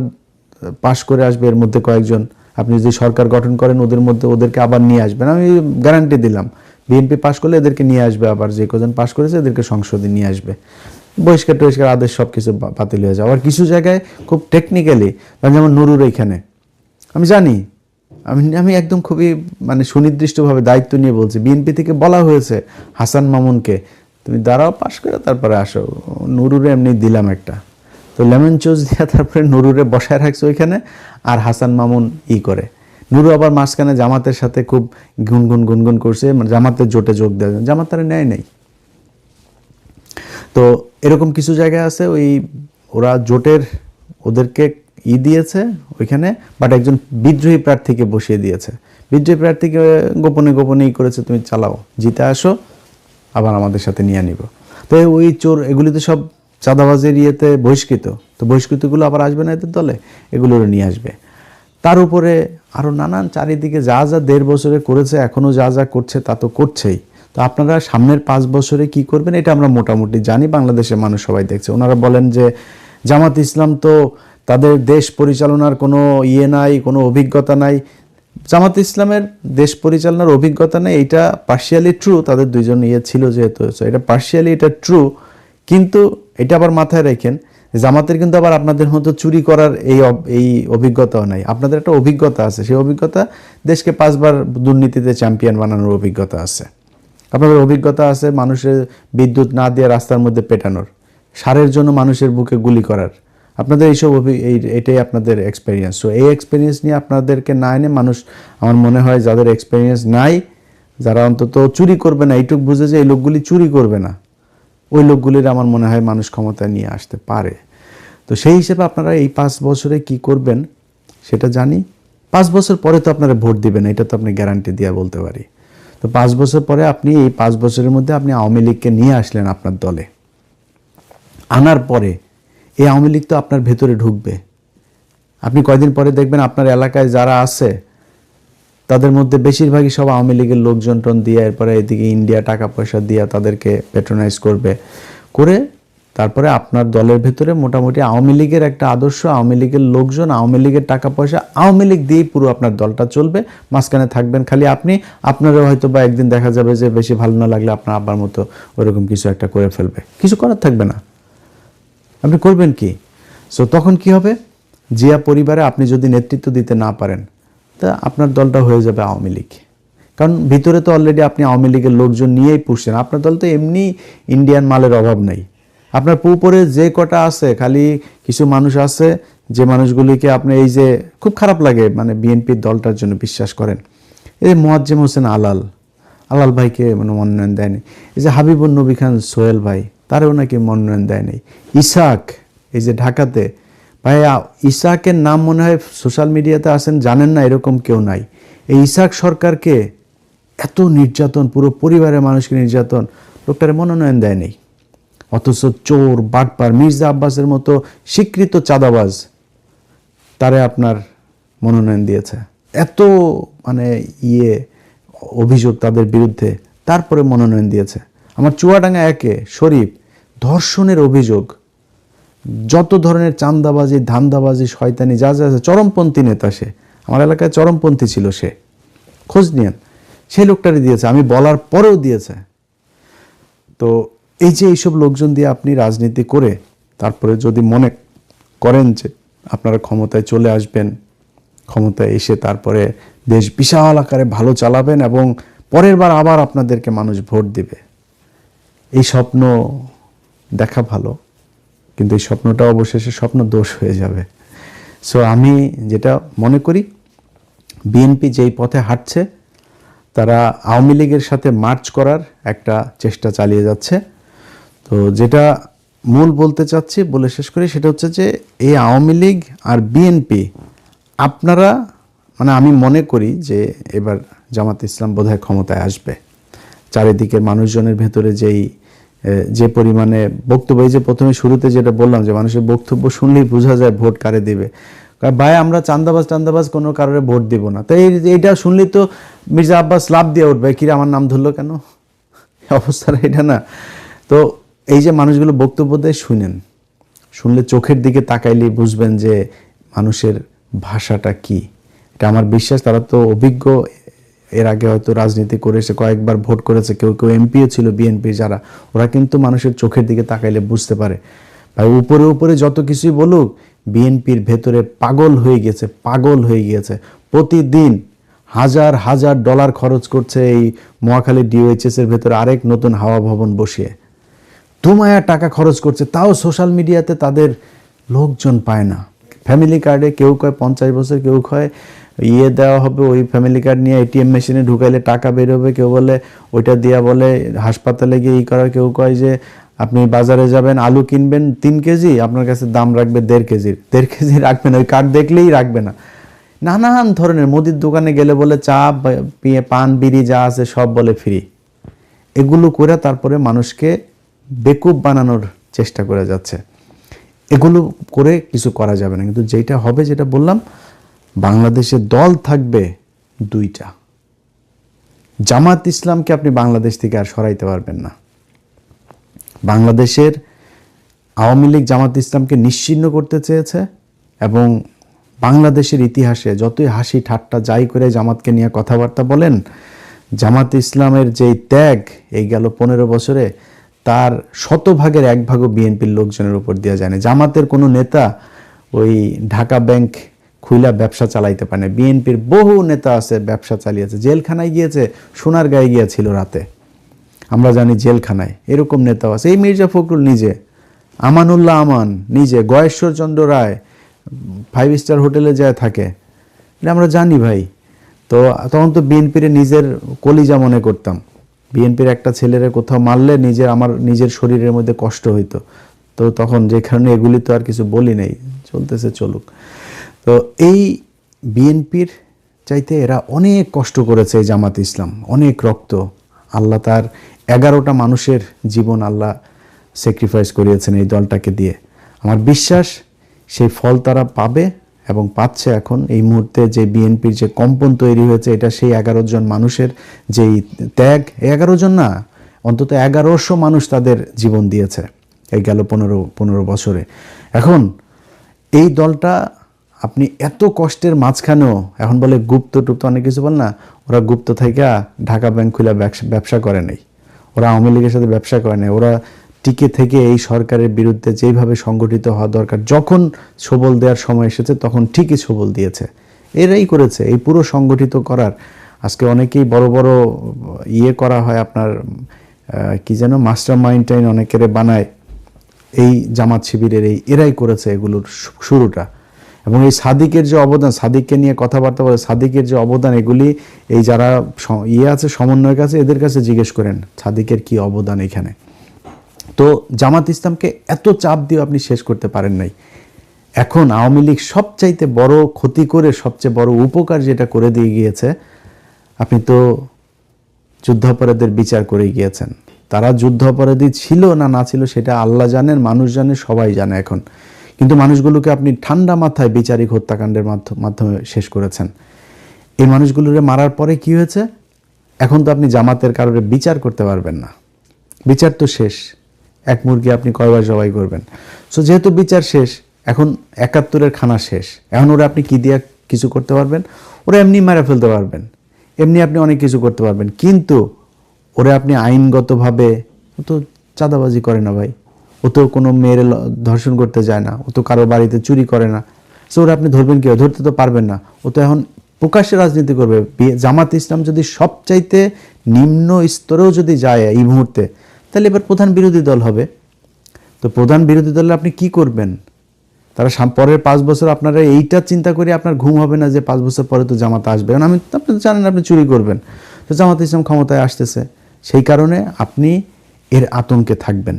পাশ করে আসবে, এর মধ্যে কয়েকজন আপনি যদি সরকার গঠন করেন ওদের মধ্যে ওদেরকে আবার নিয়ে আসবেন, আমি গ্যারান্টি দিলাম। বিএনপি পাশ করলে এদেরকে নিয়ে আসবে, আবার যে কজন পাশ করেছে এদেরকে সংসদে নিয়ে আসবে, বহিষ্কার টহিষ্কার আদেশ সব কিছু বাতিল হয়ে যাবে। আবার কিছু জায়গায় খুব টেকনিক্যালি, যেমন নুরুর এইখানে আমি জানি, আমি একদম খুবই মানে সুনির্দিষ্টভাবে দায়িত্ব নিয়ে বলছি, বিএনপি থেকে বলা হয়েছে হাসান মামুনকে তুমি দাঁড়াও, পাশ করে তারপরে আসো, নুরুরে এমনি দিলাম একটা, তো লেমন চোজ দিয়া তারপরে নুরুরে বসায় রাখছে ওইখানে, আর হাসান মামুন করে। নুরু আবার মাঝখানে জামাতের সাথে খুব গুনগুন করছে, জামাতের জোটে যোগ দেয়, জামাত তারা নেয় নাই। তো এরকম কিছু জায়গায় আছে ওই ওরা জোটের ওদেরকে দিয়েছে ওইখানে, বাট একজন বিদ্রোহী প্রার্থীকে বসিয়ে দিয়েছে, বিদ্রোহী প্রার্থীকে গোপনে করেছে তুমি চালাও, জিতে আসো, আবার আমাদের সাথে নিয়ে নিব। তো ওই চোর এগুলি তো সব চাঁদাবাজের ইয়েতে বহিষ্কৃত, তো বহিষ্কৃতগুলো আবার আসবে না এদের দলে, এগুলোর নিয়ে আসবে। তার উপরে আরও নানান চারিদিকে যা 1.5 বছরে করেছে, এখনও যা করছে তা তো করছেই। তো আপনারা সামনের 5 বছরে কি করবেন এটা আমরা মোটামুটি জানি, বাংলাদেশের মানুষ সবাই দেখছে। ওনারা বলেন যে জামাত ইসলাম তো তাদের দেশ পরিচালনার কোনো নাই, কোনো অভিজ্ঞতা নাই। জামাত ইসলামের দেশ পরিচালনার অভিজ্ঞতা নেই, এটা পার্শিয়ালি ট্রু, তাদের দুইজন ছিল যেহেতু, এটা পার্শিয়ালি এটা ট্রু, কিন্তু এটা আবার মাথায় রাখেন জামাতের কিন্তু আবার আপনাদের মতো চুরি করার এই অভিজ্ঞতাও নাই। আপনাদের একটা অভিজ্ঞতা আছে, সেই অভিজ্ঞতা দেশকে 5 বার দুর্নীতিতে চ্যাম্পিয়ন বানানোর অভিজ্ঞতা আছে। আপনাদের অভিজ্ঞতা আছে মানুষের বিদ্যুৎ না দিয়ে রাস্তার মধ্যে পেটানোর, সারের জন্য মানুষের বুকে গুলি করার, আপনাদের এইসব এটাই আপনাদের এক্সপেরিয়েন্স। সো এই এক্সপেরিয়েন্স নিয়ে আপনাদেরকে না এনে মানুষ, আমার মনে হয় যাদের এক্সপেরিয়েন্স নাই, যারা অন্তত চুরি করবে না, এইটুক বুঝে যে এই লোকগুলি চুরি করবে না, ওই লোকগুলির আমার মনে হয় মানুষ ক্ষমতায় নিয়ে আসতে পারে। তো সেই হিসেবে আপনারা এই 5 বছরে কি করবেন সেটা জানি। 5 বছর পরে তো আপনারা ভোট দিবেন, এটা তো আপনি গ্যারান্টি দিয়ে বলতে পারি। তো 5 বছর পরে আপনি এই 5 বছরের মধ্যে আপনি আওয়ামী লীগকে নিয়ে আসলেন আপনার দলে, আনার পরে এই আওয়ামী লীগ তো আপনার ভেতরে ঢুকবে। আপনি কয়দিন পরে দেখবেন আপনার এলাকায় যারা আছে তাদের মধ্যে বেশিরভাগই সব আওয়ামী লীগের লোকজন টন দিয়ে এরপরে এদিকে ইন্ডিয়া টাকা পয়সা দিয়ে তাদেরকে প্যাট্রোনাইজ করবে করে তারপরে আপনার দলের ভেতরে মোটামুটি আওয়ামী লীগের একটা আদর্শ, আওয়ামী লীগের লোকজন, আওয়ামী লীগের টাকা পয়সা, আওয়ামী লীগ দিয়েই পুরো আপনার দলটা চলবে, মাঝখানে থাকবেন খালি আপনি। আপনারও হয়তো বা একদিন দেখা যাবে যে বেশি ভালো না লাগলে আপনার আব্বার মতো ওরকম কিছু একটা করে ফেলবে, কিছু করার থাকবে না, আপনি করবেন কি? সো তখন কি হবে, জিয়া পরিবারে আপনি যদি নেতৃত্ব দিতে না পারেন তা আপনার দলটা হয়ে যাবে আওয়ামী লীগ। কারণ ভিতরে তো অলরেডি আপনি আওয়ামী লীগের লোকজন নিয়েই পুষছেন, আপনার দল তো এমনি ইন্ডিয়ান মালের অভাব নেই। আপনার উপরে যে কটা আছে খালি কিছু মানুষ আছে যে মানুষগুলিকে আপনি এই যে খুব খারাপ লাগে মানে বিএনপির দলটার জন্য বিশ্বাস করেন, এই মোয়াজ্জেম হোসেন আলাল ভাইকে মানে মনোনয়ন দেয়নি, এই যে হাবিবুর নবী খান সোহেল ভাই তারও নাকি মনোনয়ন দেয়নি, ইসাক এই যে ঢাকাতে ভাই, ইসাকের নাম মনে হয় সোশ্যাল মিডিয়াতে আসেন জানেন না এরকম কেউ নাই। এই ইসাক সরকারকে এত নির্যাতন, পুরো পরিবারের মানুষকে নির্যাতন, লোকটারে মনোনয়ন দেয়নি। অথচ চোর বাটপার মির্জা আব্বাসের মতো স্বীকৃত চাঁদাবাজ তারে আপনার মনোনয়ন দিয়েছে, এত মানে অভিযোগ তাদের বিরুদ্ধে, তারপরে মনোনয়ন দিয়েছে। আমার চুয়াডাঙ্গা একে শরীফ ধর্ষণের অভিযোগ, যত ধরনের চাঁদাবাজি ধান্দাবাজি শয়তানি যা যা আছে, চরমপন্থী নেতা সে, আমার এলাকায় চরমপন্থী ছিল সে, খোঁজ নিয়েন, সেই লোকটারই দিয়েছে, আমি বলার পরেও দিয়েছে। তো এই যে এইসব লোকজন দিয়ে আপনি রাজনীতি করে তারপরে যদি মনে করেন যে আপনারা ক্ষমতায় চলে আসবেন, ক্ষমতায় এসে তারপরে দেশ বিশাল আকারে ভালো চালাবেন এবং পরের বার আবার আপনাদেরকে মানুষ ভোট দিবে, এই স্বপ্ন দেখা ভালো, কিন্তু এই স্বপ্নটা অবশেষে স্বপ্ন দোষ হয়ে যাবে। সো আমি যেটা মনে করি, বিএনপি যেই পথে হাঁটছে তারা আওয়ামী লীগের সাথে মার্চ করার একটা চেষ্টা চালিয়ে যাচ্ছে। তো যেটা মূল বলতে চাচ্ছি, বলে শেষ করি, সেটা হচ্ছে যে এই আওয়ামী লীগ আর বিএনপি আপনারা মানে আমি মনে করি যে এবার জামাত ইসলাম বোধহয় ক্ষমতায় আসবে। চারিদিকের মানুষজনের ভেতরে যে পরিমাণে বক্তব্য, এই যে প্রথমে শুরুতে যেটা বললাম যে মানুষের বক্তব্য শুনলেই বোঝা যায় ভোট কারে দিবে। ভাই আমরা চান্দাবাজ কোনো কারণে ভোট দিব না, তো এইটা শুনলেই তো মির্জা আব্বাস লাভ দিয়ে উঠবে, কিরে আমার নাম ধরলো কেন, অবস্থাটা এটা না। তো এই যে মানুষগুলো বক্তব্য দেয় শুনলে চোখের দিকে তাকাইলেই বুঝবেন যে মানুষের ভাষাটা কি। এটা আমার বিশ্বাস, তারা তো অভিজ্ঞ, এর আগে হয়তো রাজনীতি করে এসে কয়েকবার ভোট করেছে, কেউ এমপিও ছিল বিএনপি যারা, ওরা কিন্তু মানুষের চোখের দিকে তাকাইলে বুঝতে পারে। ভাই উপরে যত কিছুই বলুক, বিএনপির ভেতরে পাগল হয়ে গিয়েছে। প্রতিদিন হাজার হাজার ডলার খরচ করছে এই মহাখালী ডিওএইচএস এর ভেতরে আরেক নতুন হাওয়া ভবন বসিয়ে, ধুমায়া টাকা খরচ করছে, তাও সোশ্যাল মিডিয়াতে তাদের লোকজন পায় না। ফ্যামিলি কার্ডে কেউ কয় 50 বছর, কেউ কয় দেওয়া হবে, ওই ফ্যামিলি কার্ড নিয়ে এটিএম মেশিনে ঢুকাইলে টাকা বেরোবে, কেউ বলে ওইটা দিয়া বলে হাসপাতালে গিয়ে করার, কেউ কয় যে আপনি বাজারে যাবেন আলু কিনবেন 3 কেজি, আপনার কাছে দাম রাখবে 1.5 কেজির, 1.5 কেজি রাখবেন, ওই কার্ড দেখলেই রাখবে না। নানান ধরনের, মুদির দোকানে গেলে বলে চা পান বিড়ি যা আছে সব বলে ফ্রি। এগুলো করে তারপরে মানুষকে বেকুব বানানোর চেষ্টা করে যাচ্ছে। এগুলো করে কিছু করা যাবে না, কিন্তু যেটা হবে, যেটা বললাম, বাংলাদেশে দল থাকবে 2টা। জামাত ইসলামকে আপনি বাংলাদেশ থেকে আর সরাইতে পারবেন না। বাংলাদেশের আওয়ামী লীগ জামাত ইসলামকে নিশ্চিহ্ন করতে চেয়েছে এবং বাংলাদেশের ইতিহাসে যতই হাসি ঠাট্টা যাই করে জামাতকে নিয়ে কথাবার্তা বলেন, জামাত ইসলামের যেই ত্যাগ এই গেল 15 বছরে, তার 100 ভাগের 1 ভাগও বিএনপির লোকজনের উপর দেওয়া যায় না। জামাতের কোনো নেতা ওই ঢাকা ব্যাংক খুইলা ব্যবসা চালাইতে পারে না। বিএনপির বহু নেতা আছে ব্যবসা চালিয়েছে, জেলখানায় গিয়েছে, সোনারগাঁয়ে গিয়েছিল রাতে, আমরা জানি জেলখানায়, এরকম নেতাও আছে। এই মির্জা ফখরুল নিজে, আমানুল্লাহ আমান নিজে, গয়েশ্বরচন্দ্র রায় 5 স্টার হোটেলে যায় থাকে, এটা আমরা জানি ভাই। তো তখন তো বিএনপির নিজের কলিজা মনে করতাম, বিএনপির একটা ছেলেরে কোথাও মারলে আমার নিজের শরীরের মধ্যে কষ্ট হইতো। তো তখন যে কারণে এগুলি তো আর কিছু বলি নাই, চলতেছে চলুক। তো এই বিএনপির চাইতে এরা অনেক কষ্ট করেছে, এই জামাত ইসলাম অনেক রক্ত, আল্লাহ তার 11টা মানুষের জীবন আল্লাহ স্যাক্রিফাইস করিয়েছেন এই দলটাকে দিয়ে। আমার বিশ্বাস সেই ফল তারা পাবে এবং পাচ্ছে এখন এই মুহূর্তে যে বিএনপির যে কম্পন তৈরি হয়েছে, এটা সেই 11 জন মানুষের যেই ত্যাগ, 11 জন না, অন্তত 1100 মানুষ তাদের জীবন দিয়েছে এই গেল 15 বছরে। এখন এই দলটা আপনি এত কষ্টের মাঝখানেও এখন বলে গুপ্ত টুপ্ত অনেক কিছু বল না, ওরা গুপ্ত থেকে ঢাকা ব্যাংক খুলে ব্যবসা করে নাই, ওরা আওয়ামী লীগের সাথে ব্যবসা করে নাই, ওরা টিকে থেকে এই সরকারের বিরুদ্ধে যেভাবে সংগঠিত হওয়া দরকার, যখন সবল দেওয়ার সময় এসেছে তখন ঠিকই সবল দিয়েছে। এরাই করেছে এই পুরো সংগঠিত করার। আজকে অনেকেই বড় বড় করা হয় আপনার কি যেন মাস্টার মাইন্ড অনেকের বানায়, এই জামাত শিবিরের এরাই করেছে এগুলোর শুরুটা। এবং এই সাদিকের যে অবদান, সাদিককে নিয়ে কথাবার্তা বলে, সাদিকের যে অবদান, এগুলি এই যারা আছে সমন্বয়ের কাছে, এদের কাছে জিজ্ঞেস করেন সাদিকের কি অবদান এখানে। তো জামাত ইসলামকে এত চাপ দিয়ে আপনি শেষ করতে পারেন নাই। এখন আওয়ামী লীগ সবচাইতে বড় ক্ষতি করে সবচেয়ে বড় উপকার যেটা করে দিয়ে গিয়েছে, আপনি তো যুদ্ধাপরাধীদের বিচার করে গিয়েছেন। তারা যুদ্ধাপরাধী ছিল না ছিল সেটা আল্লাহ জানেন, মানুষ জানে, সবাই জানে এখন। কিন্তু মানুষগুলোকে আপনি ঠান্ডা মাথায় বিচারিক হত্যাকাণ্ডের মাধ্যমে শেষ করেছেন। এই মানুষগুলোরে মারার পরে কি হয়েছে? এখন তো আপনি জামাতের কারণে বিচার করতে পারবেন না, বিচার তো শেষ। এক মুরগি আপনি কয়বার জবাই করবেন? সো যেহেতু বিচার শেষ, এখন 71-এর খানা শেষ, এখন ওরা আপনি কি দিয়ে কিছু করতে পারবেন? ওরা এমনি মারা ফেলতে পারবেন, এমনি আপনি অনেক কিছু করতে পারবেন, কিন্তু ওরা আপনি আইনগতভাবে, ও তো চাঁদাবাজি করে না ভাই, ও তো কোনো মেয়ের ধর্ষণ করতে যায় না, ও তো কারো বাড়িতে চুরি করে না। সো ওরা আপনি ধরবেন কি? ধরতে তো পারবেন না। ও তো এখন প্রকাশ্যে রাজনীতি করবে। জামাত ইসলাম যদি সবচাইতে নিম্ন স্তরেও যদি যায় এই মুহূর্তে, তাহলে এবার প্রধান বিরোধী দল হবে। তো প্রধান বিরোধী দলে আপনি কি করবেন? তারা পরের 5 বছর আপনারা এইটা চিন্তা করে আপনার ঘুম হবে না যে 5 বছর পরে তো জামাত আসবে, কারণ আপনি জানেন আপনি চুরি করবেন। তো জামাত ইসলাম ক্ষমতায় আসতেছে, সেই কারণে আপনি এর আতঙ্কে থাকবেন,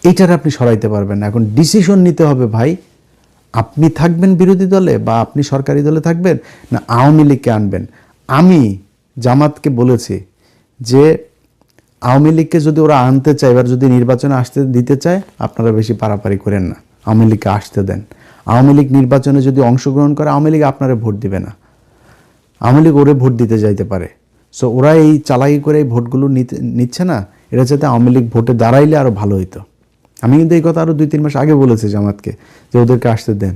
এইটার আপনি সরাইতে পারবেন না। এখন ডিসিশন নিতে হবে ভাই, আপনি থাকবেন বিরোধী দলে বা আপনি সরকারি দলে থাকবেন, না আওয়ামী লীগকে আনবেন। আমি জামাতকে বলেছি যে আওয়ামী লীগকে যদি ওরা আনতে চায়, এবার যদি নির্বাচনে আসতে দিতে চায়, আপনারা বেশি পারাপারি করেন না, আওয়ামী লীগকে আসতে দেন। আওয়ামী লীগ নির্বাচনে যদি অংশগ্রহণ করে, আওয়ামী লীগ আপনারা ভোট দিবে না, আওয়ামী লীগ ওরে ভোট দিতে যাইতে পারে। সো ওরা এই চালাকি করে এই ভোটগুলো নিচ্ছে না, এটা যাতে আওয়ামী লীগ ভোটে দাঁড়াইলে আরও ভালো হইতো। আমি কিন্তু এই কথা আরও 2-3 মাস আগে বলেছি জামাতকে যে ওদেরকে আসতে দেন,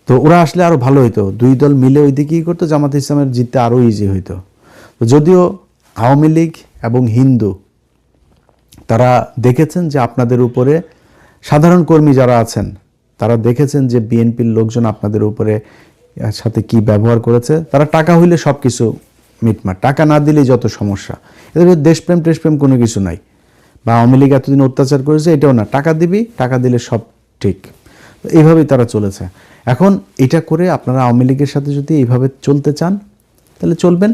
তো ওরা আসলে আরও ভালো হইতো। 2 দল মিলে ওই দিকেই করতো, জামাত ইসলামের জিততে আরও ইজি হইতো। তো যদিও আওয়ামী লীগ এবং হিন্দু তারা দেখেছেন যে আপনাদের উপরে, সাধারণ কর্মী যারা আছেন তারা দেখেছেন যে বিএনপির লোকজন আপনাদের উপরে সাথে কি ব্যবহার করেছে। তারা টাকা হইলে সব কিছু মিটমাট, টাকা না দিলেই যত সমস্যা। এদের দেশপ্রেম টেশপ্রেম কোনো কিছু নাই, বা আওয়ামী লীগ এতদিন অত্যাচার করেছে এটাও না, টাকা দিবি, টাকা দিলে সব ঠিক। এইভাবেই তারা চলেছে। এখন এটা করে আপনারা আওয়ামী লীগের সাথে যদি এইভাবে চলতে চান তাহলে চলবেন,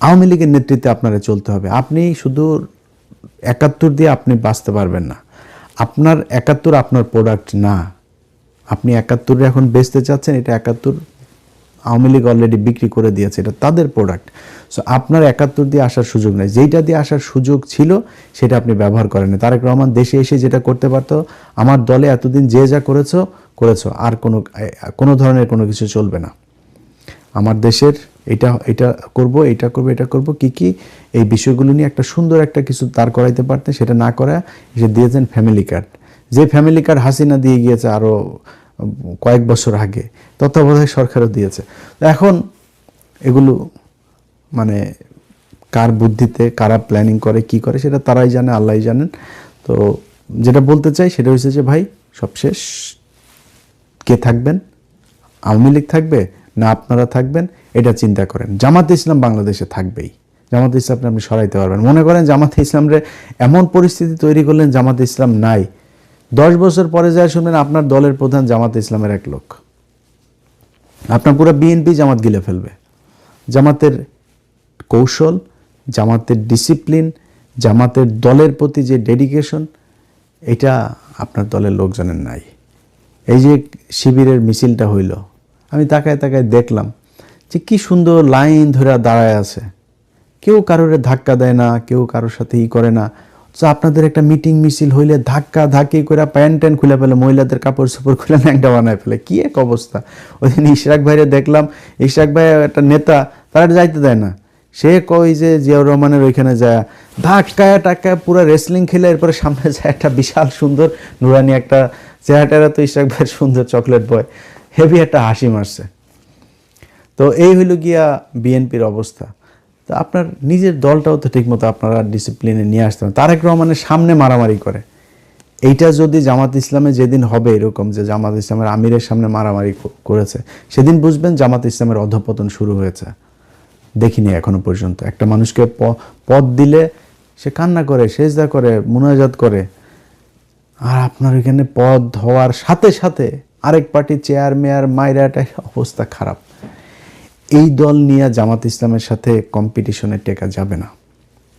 আওয়ামী লীগের নেতৃত্বে আপনারা চলতে হবে। আপনি শুধু 71 দিয়ে আপনি বাঁচতে পারবেন না। আপনার 71 আপনার প্রোডাক্ট না, আপনি 71 এখন বেচতে চাচ্ছেন, এটা 71 আওয়ামী লীগ অলরেডি বিক্রি করে দিয়েছে, এটা তাদের প্রোডাক্ট। সো আপনার 71 দিয়ে আসার সুযোগ নেই, যেইটা দিয়ে আসার সুযোগ ছিল সেটা আপনি ব্যবহার করেন। তারেক রহমান দেশে এসে যেটা করতে পারতো, আমার দলে এতদিন যে যা করেছো, আর কোনো ধরনের কোনো কিছু চলবে না, আমার দেশের এটা করব কি এই বিষয়গুলো নিয়ে একটা সুন্দর একটা কিছু দাঁড় করাইতে পারতেন, সেটা না করা এসে দিয়েছেন ফ্যামিলি কার্ড। যে ফ্যামিলি কার্ড হাসিনা দিয়ে গিয়েছে আরও কয়েক বছর আগে, তত্ত্বাবধায়ক সরকারও দিয়েছে। এখন এগুলো মানে কার বুদ্ধিতে কারা প্ল্যানিং করে কি করে সেটা তারাই জানে, আল্লাহই জানেন। তো যেটা বলতে চাই সেটা হচ্ছে যে ভাই সবশেষ কে থাকবেন, আওয়ামী লীগ থাকবে না আপনারা থাকবেন, এটা চিন্তা করেন। জামাতে ইসলাম বাংলাদেশে থাকবেই, জামাতে ইসলামকে আপনি সরাইতে পারবেন। মনে করেন জামাতে ইসলামরে এমন পরিস্থিতি তৈরি করলেন জামাতে ইসলাম নাই, 10 বছর পরে যায় শুনবেন আপনার দলের প্রধান জামাতে ইসলামের এক লোক, আপনার পুরো বিএনপি জামাত গিলে ফেলবে। জামাতের কৌশল, জামাতের ডিসিপ্লিন, জামাতের দলের প্রতি যে ডেডিকেশন, এটা আপনার দলের লোকজনের নাই। এই যে শিবিরের মিছিলটা হইল, আমি তাকায় দেখলাম যে কি সুন্দর লাইন ধরে দাঁড়ায় আছে, কেউ কারোর ধাক্কা দেয় না, কেউ কারোর সাথে করে না, তো আপনাদের একটা মিটিং মিছিল হইলে ধাক্কা ধাক্কি করে প্যান্ট ট্যান্ট খুলে ফেলে, মহিলাদের কাপড় চোপড় খুলে ন্যাংটা বানায় ফেলে, কি এক অবস্থা। ওই দিন ইশরাক ভাইরে দেখলাম, ইশরাক ভাই একটা নেতা, তারা যাইতে দেয় না, সে কই যে জিয়াউর রহমানের ওইখানে যায় ধাক্কায় টাক্কায় পুরো রেসলিং খেলে এরপরে সামনে যায় একটা বিশাল সুন্দর নুরানি একটা চেহারাটা, তো ইশরাক ভাইয়ের সুন্দর চকলেট বয়, হেভি একটা হাসি মারছে। তো এই হইল গিয়া বিএনপির অবস্থা। তো আপনার নিজের দলটাও তো ঠিকমতো আপনারা ডিসিপ্লিনে নিয়ে আসতে হবে। তারেক রহমানের সামনে মারামারি করে, এইটা যদি জামাত ইসলামে যেদিন হবে এরকম যে জামাত ইসলামের আমিরের সামনে মারামারি করেছে, সেদিন বুঝবেন জামাত ইসলামের অধঃপতন শুরু হয়েছে। দেখিনি এখনো পর্যন্ত একটা মানুষকে পদ দিলে সে কান্না করে, সেজদা করে, মুনাজাত করে, আর আপনার এখানে পদ হওয়ার সাথে সাথে আরেক পার্টি চেয়ার মেয়ার মাইরাটার অবস্থা খারাপ। এই দল নিয়ে জামাত ইসলামের সাথে কম্পিটিশনে টেকা যাবে না।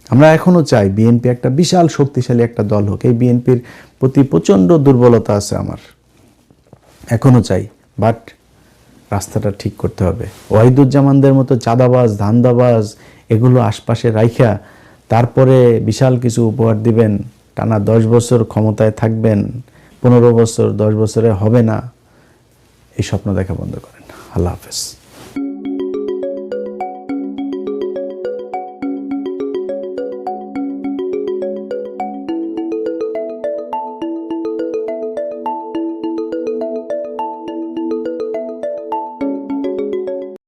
আমরা এখনও চাই বিএনপি একটা বিশাল শক্তিশালী একটা দল হোক। এই বিএনপির প্রতি প্রচণ্ড দুর্বলতা আছে আমার, এখনও চাই, বাট রাস্তাটা ঠিক করতে হবে। ওয়াহিদুজ্জামানদের মতো চাঁদাবাজ ধান্দাবাজ এগুলো আশপাশে রাইখা তারপরে বিশাল কিছু উপহার দিবেন, টানা 10 বছর ক্ষমতায় থাকবেন, 15 বছর 10 বছরে হবে না, এই স্বপ্ন দেখা বন্ধ করেন। আল্লাহ হাফেজ।